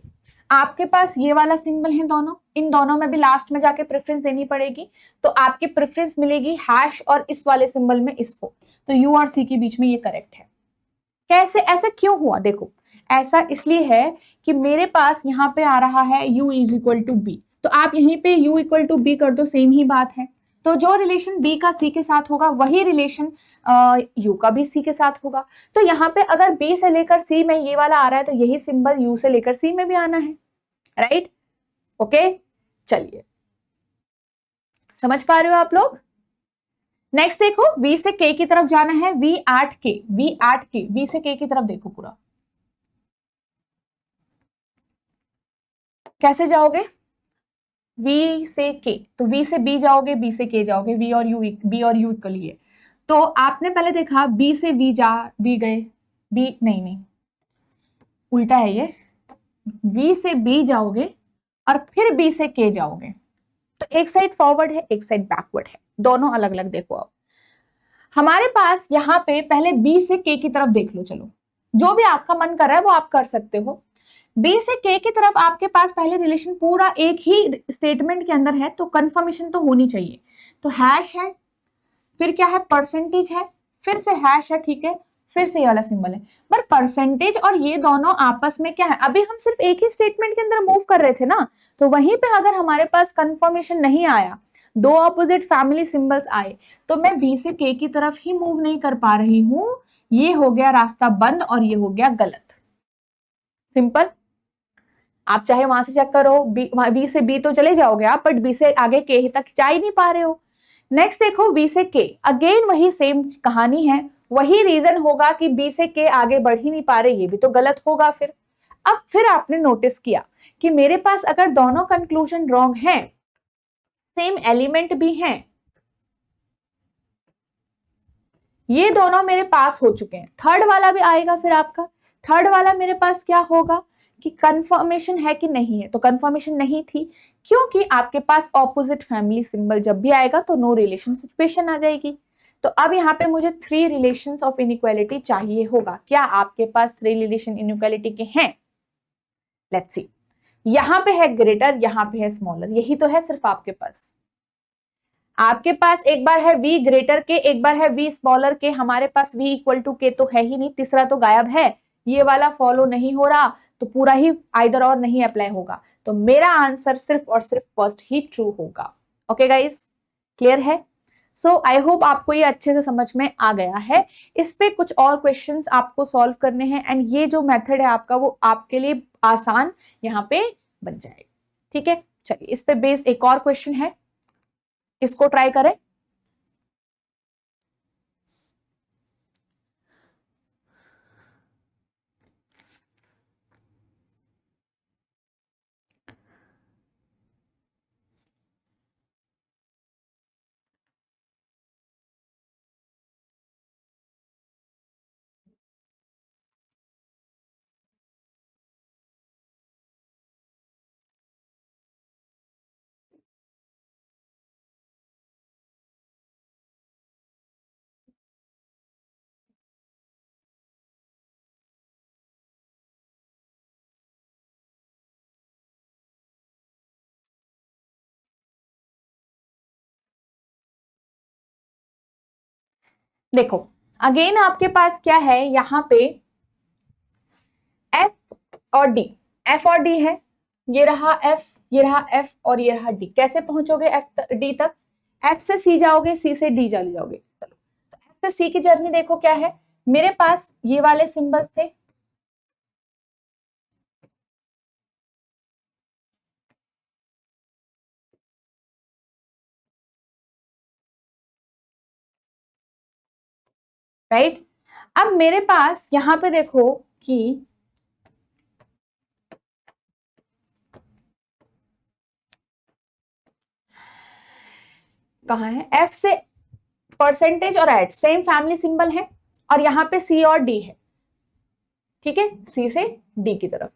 आपके पास ये वाला सिंबल है दोनों, इन दोनों में भी लास्ट में जाके प्रेफरेंस देनी पड़ेगी। तो आपकी प्रेफरेंस मिलेगी हैश और इस वाले सिंबल में इसको, तो यू और सी के बीच में ये करेक्ट है। कैसे? ऐसा क्यों हुआ? देखो, ऐसा इसलिए है कि मेरे पास यहाँ पे आ रहा है u is equal to B, तो आप यहीं पे u इक्वल टू बी कर दो, सेम ही बात है। तो जो रिलेशन b का c के साथ होगा वही रिलेशन u का भी c के साथ होगा। तो यहाँ पे अगर b से लेकर c में ये वाला आ रहा है, तो यही सिंबल u से लेकर c में भी आना है, राइट? ओके, चलिए, समझ पा रहे हो आप लोग? नेक्स्ट देखो, v से k की तरफ जाना है, v at k, v at k, v से k की तरफ देखो पूरा। कैसे जाओगे? v से k, तो v से b जाओगे, b से k जाओगे, v और u, b और u इक्वल ही है। तो आपने पहले देखा b से v गए, b नहीं, उल्टा है ये। v से b जाओगे और फिर b से k जाओगे, तो एक साइड फॉरवर्ड है, एक साइड बैकवर्ड है, दोनों अलग अलग देखो। अब हमारे पास यहाँ पे पहले b से k की तरफ देख लो, चलो जो भी आपका मन कर रहा है वो आप कर सकते हो। b से k की तरफ आपके पास पहले रिलेशन पूरा एक ही स्टेटमेंट के अंदर है, तो कंफर्मेशन तो होनी चाहिए। तो हैश है, फिर क्या है? परसेंटेज है, फिर से हैश है, ठीक है, फिर से ये वाला सिंबल है। पर परसेंटेज और ये दोनों आपस में क्या है? अभी हम सिर्फ एक ही स्टेटमेंट के अंदर मूव कर रहे थे ना, तो वहीं पे अगर हमारे पास कंफर्मेशन नहीं आया, दो ऑपोजिट फैमिली सिंबल्स आए, तो मैं बी से के की तरफ ही मूव नहीं कर पा रही हूं। ये हो गया रास्ता बंद और ये हो गया गलत। सिंपल। आप चाहे वहां से चेक करो, बी से बी तो चले जाओगे आप, बट बी से आगे के ही तक जा ही नहीं पा रहे हो। नेक्स्ट देखो, बी से के, अगेन वही सेम कहानी है, वही रीजन होगा कि बी से के आगे बढ़ ही नहीं पा रहे, ये भी तो गलत होगा फिर। अब फिर आपने नोटिस किया कि मेरे पास अगर दोनों कंक्लूजन रॉन्ग हैं, सेम एलिमेंट भी हैं, ये दोनों मेरे पास हो चुके हैं, थर्ड वाला भी आएगा। फिर आपका थर्ड वाला मेरे पास क्या होगा कि कंफर्मेशन है कि नहीं है, तो कंफर्मेशन नहीं थी क्योंकि आपके पास ऑपोजिट फैमिली सिंबल जब भी आएगा तो नो रिलेशन सिचुएशन आ जाएगी। तो अब यहाँ पे मुझे 3 रिलेशंस ऑफ इनइक्वालिटी चाहिए होगा। क्या आपके पास 3 रिलेशन इनइक्वालिटी के हैं? Let's see. यहां पे है ग्रेटर, यहां पे है स्मॉलर, यही तो है सिर्फ आपके पास। आपके पास एक बार है v ग्रेटर के, एक बार है v स्मॉलर के, हमारे पास v इक्वल टू के तो है ही नहीं, तीसरा तो गायब है, ये वाला फॉलो नहीं हो रहा, तो पूरा ही आइदर और नहीं अप्लाई होगा। तो मेरा आंसर सिर्फ और सिर्फ फर्स्ट ही ट्रू होगा। ओके गाइस, क्लियर है? सो आई होप आपको ये अच्छे से समझ में आ गया है। इस पे कुछ और क्वेश्चंस आपको सॉल्व करने हैं एंड ये जो मेथड है आपका वो आपके लिए आसान यहाँ पे बन जाएगा। ठीक है, चलिए इस पे बेस्ड एक और क्वेश्चन है, इसको ट्राई करें। देखो अगेन आपके पास क्या है यहाँ पे, एफ और डी, एफ और डी है, ये रहा एफ, ये रहा एफ और ये रहा डी। कैसे पहुंचोगे एफ डी तक? एफ से सी जाओगे, सी से डी चले जाओगे। चलो तो एफ से सी की जर्नी देखो क्या है, मेरे पास ये वाले सिंबल्स थे, राइट? अब मेरे पास यहां पे देखो कि कहाँ है, एफ से परसेंटेज और एट सेम फैमिली सिंबल है, और यहाँ पे सी और डी है। ठीक है, सी से डी की तरफ,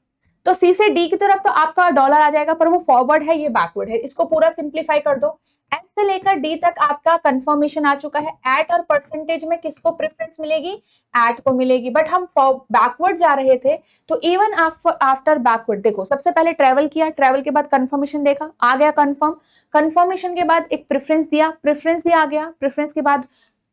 तो सी से डी की तरफ तो आपका डॉलर आ जाएगा, पर वो फॉरवर्ड है, ये बैकवर्ड है। इसको पूरा सिंप्लीफाई कर दो, एफ से लेकर डी तक आपका कंफर्मेशन आ चुका है। एट और परसेंटेज में किसको प्रेफरेंस मिलेगी? एट को मिलेगी, बट हम बैकवर्ड जा रहे थे, तो इवन आफ्टर बैकवर्ड देखो, सबसे पहले ट्रेवल किया, ट्रेवल के बाद कंफर्मेशन देखा, आ गया कंफर्म, कंफर्मेशन के बाद एक प्रेफरेंस दिया, प्रेफरेंस भी आ गया, प्रेफरेंस के बाद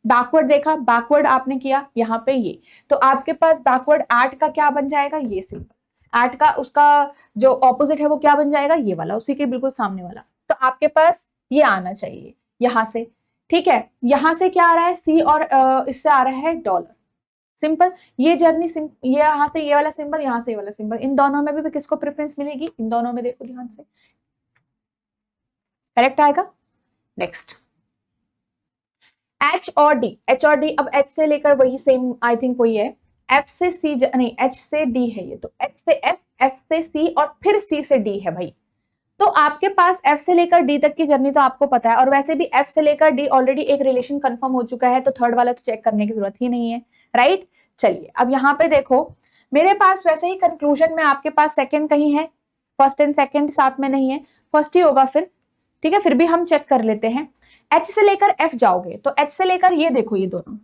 बैकवर्ड देखा, बैकवर्ड आपने किया यहाँ पे ये, तो आपके पास बैकवर्ड एट का क्या बन जाएगा? ये सिंपल एट का उसका जो ऑपोजिट है वो क्या बन जाएगा? ये वाला, उसी के बिल्कुल सामने वाला। तो आपके पास ये आना चाहिए यहां से। ठीक है, यहां से क्या आ रहा है? सी और इससे आ रहा है डॉलर। सिंपल, ये जर्नी ये यहां से ये वाला सिंबल, यहां से ये वाला सिंबल, इन दोनों में भी किसको प्रेफरेंस मिलेगी? इन दोनों में देखो ध्यान से, करेक्ट आएगा। नेक्स्ट एच और डी, एच और डी, अब एच से लेकर वही सेम आई थिंक वही है, एफ से सी नहीं, एच से डी है ये, तो एच से एफ, एफ से सी और फिर सी से डी है भाई। तो आपके पास एफ से लेकर डी तक की जर्नी तो आपको पता है, और वैसे भी एफ से लेकर डी ऑलरेडी एक रिलेशन कंफर्म हो चुका है, तो थर्ड वाला तो चेक करने की जरूरत ही नहीं है, राइट? चलिए अब यहाँ पे देखो, मेरे पास वैसे ही कंक्लूजन में आपके पास सेकंड कहीं है, फर्स्ट एंड सेकंड साथ में नहीं है, फर्स्ट ही होगा फिर। ठीक है, फिर भी हम चेक कर लेते हैं। एच से लेकर एफ जाओगे तो एच से लेकर ये देखो, ये दोनों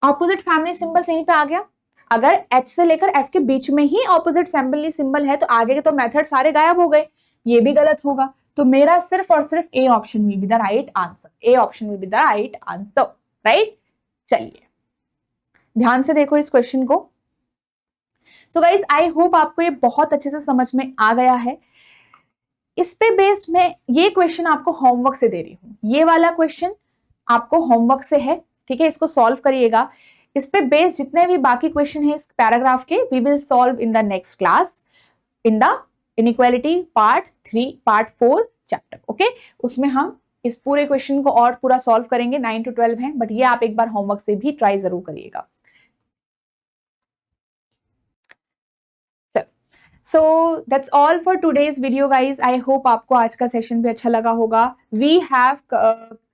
ऑपोजिट फैमिली सिंबल यहीं पे आ गया। अगर एच से लेकर एफ के बीच में ही ऑपोजिट फैमिली सिंबल है तो आगे के तो मेथड सारे गायब हो गए, ये भी गलत होगा। तो मेरा सिर्फ और सिर्फ A option will be the right answer, A option will be the right answer, right? चलिए ध्यान से देखो इस क्वेश्चन को। सो गाइस आई होप आपको ये बहुत अच्छे से समझ में आ गया है। इस पे बेस्ड मैं ये क्वेश्चन आपको होमवर्क से दे रही हूँ, ये वाला क्वेश्चन आपको होमवर्क से है। ठीक है, इसको सॉल्व करिएगा। इस पे बेस्ड जितने भी बाकी क्वेश्चन है इस पैराग्राफ के, we will solve in the next class in the inequality part 3 part 4 chapter. Okay, उसमें हम इस पूरे क्वेश्चन को और पूरा सॉल्व करेंगे, 9 to 12 है, बट ये आप एक बार होमवर्क से भी ट्राई जरूर करिएगा। So that's all for today's video guys. I hope आपको आज का सेशन भी अच्छा लगा होगा। We have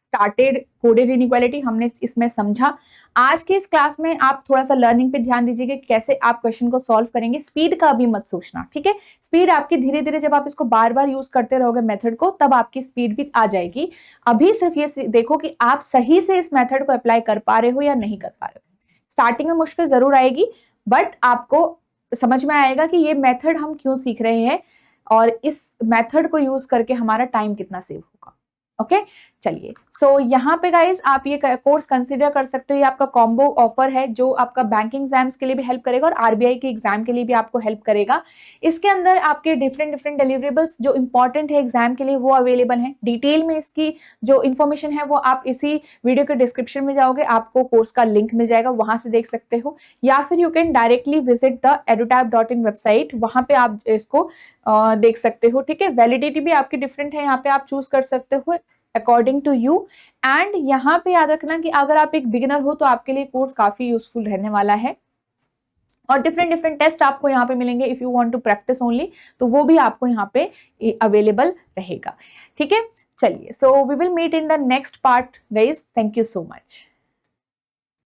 started coded inequality, हमने इसमें समझा। आज के इस क्लास में आप थोड़ा सा लर्निंग पे ध्यान दीजिएगा, कैसे आप क्वेश्चन को सॉल्व करेंगे। स्पीड का अभी मत सोचना, ठीक है। स्पीड आपकी धीरे धीरे, जब आप इसको बार बार यूज करते रहोगे मेथड को, तब आपकी स्पीड भी आ जाएगी। अभी सिर्फ ये देखो कि आप सही से इस मेथड को अप्लाई कर पा रहे हो या नहीं कर पा रहे हो। स्टार्टिंग में मुश्किल जरूर आएगी, बट आपको समझ में आएगा कि ये मेथड हम क्यों सीख रहे हैं और इस मेथड को यूज करके हमारा टाइम कितना सेव होगा। ओके, चलिए। सो यहाँ पे गाइज आप ये कोर्स कंसीडर कर सकते हो। ये आपका कॉम्बो ऑफर है जो आपका बैंकिंग एग्जाम्स के लिए भी हेल्प करेगा और आरबीआई के एग्जाम के लिए भी आपको हेल्प करेगा। इसके अंदर आपके डिफरेंट डिफरेंट डिलीवरेबल्स जो इंपॉर्टेंट है एग्जाम के लिए वो अवेलेबल हैं। डिटेल में इसकी जो इन्फॉर्मेशन है वो आप इसी वीडियो के डिस्क्रिप्शन में जाओगे, आपको कोर्स का लिंक मिल जाएगा, वहां से देख सकते हो, या फिर you can directly visit the edutab.in website, वहां पे आप इसको देख सकते हो, ठीक है। वैलिडिटी भी आपकी डिफरेंट है, यहाँ पे आप चूज कर सकते हो अकॉर्डिंग टू यू। एंड यहाँ पे याद रखना कि अगर आप एक बिगिनर हो तो आपके लिए कोर्स काफी यूजफुल रहने वाला है। और डिफरेंट डिफरेंट टेस्ट आपको यहाँ पे मिलेंगे if you want to practise only, तो वो भी आपको यहाँ पे अवेलेबल रहेगा, ठीक है। चलिए, so we will meet in the next part guys. Thank you so much.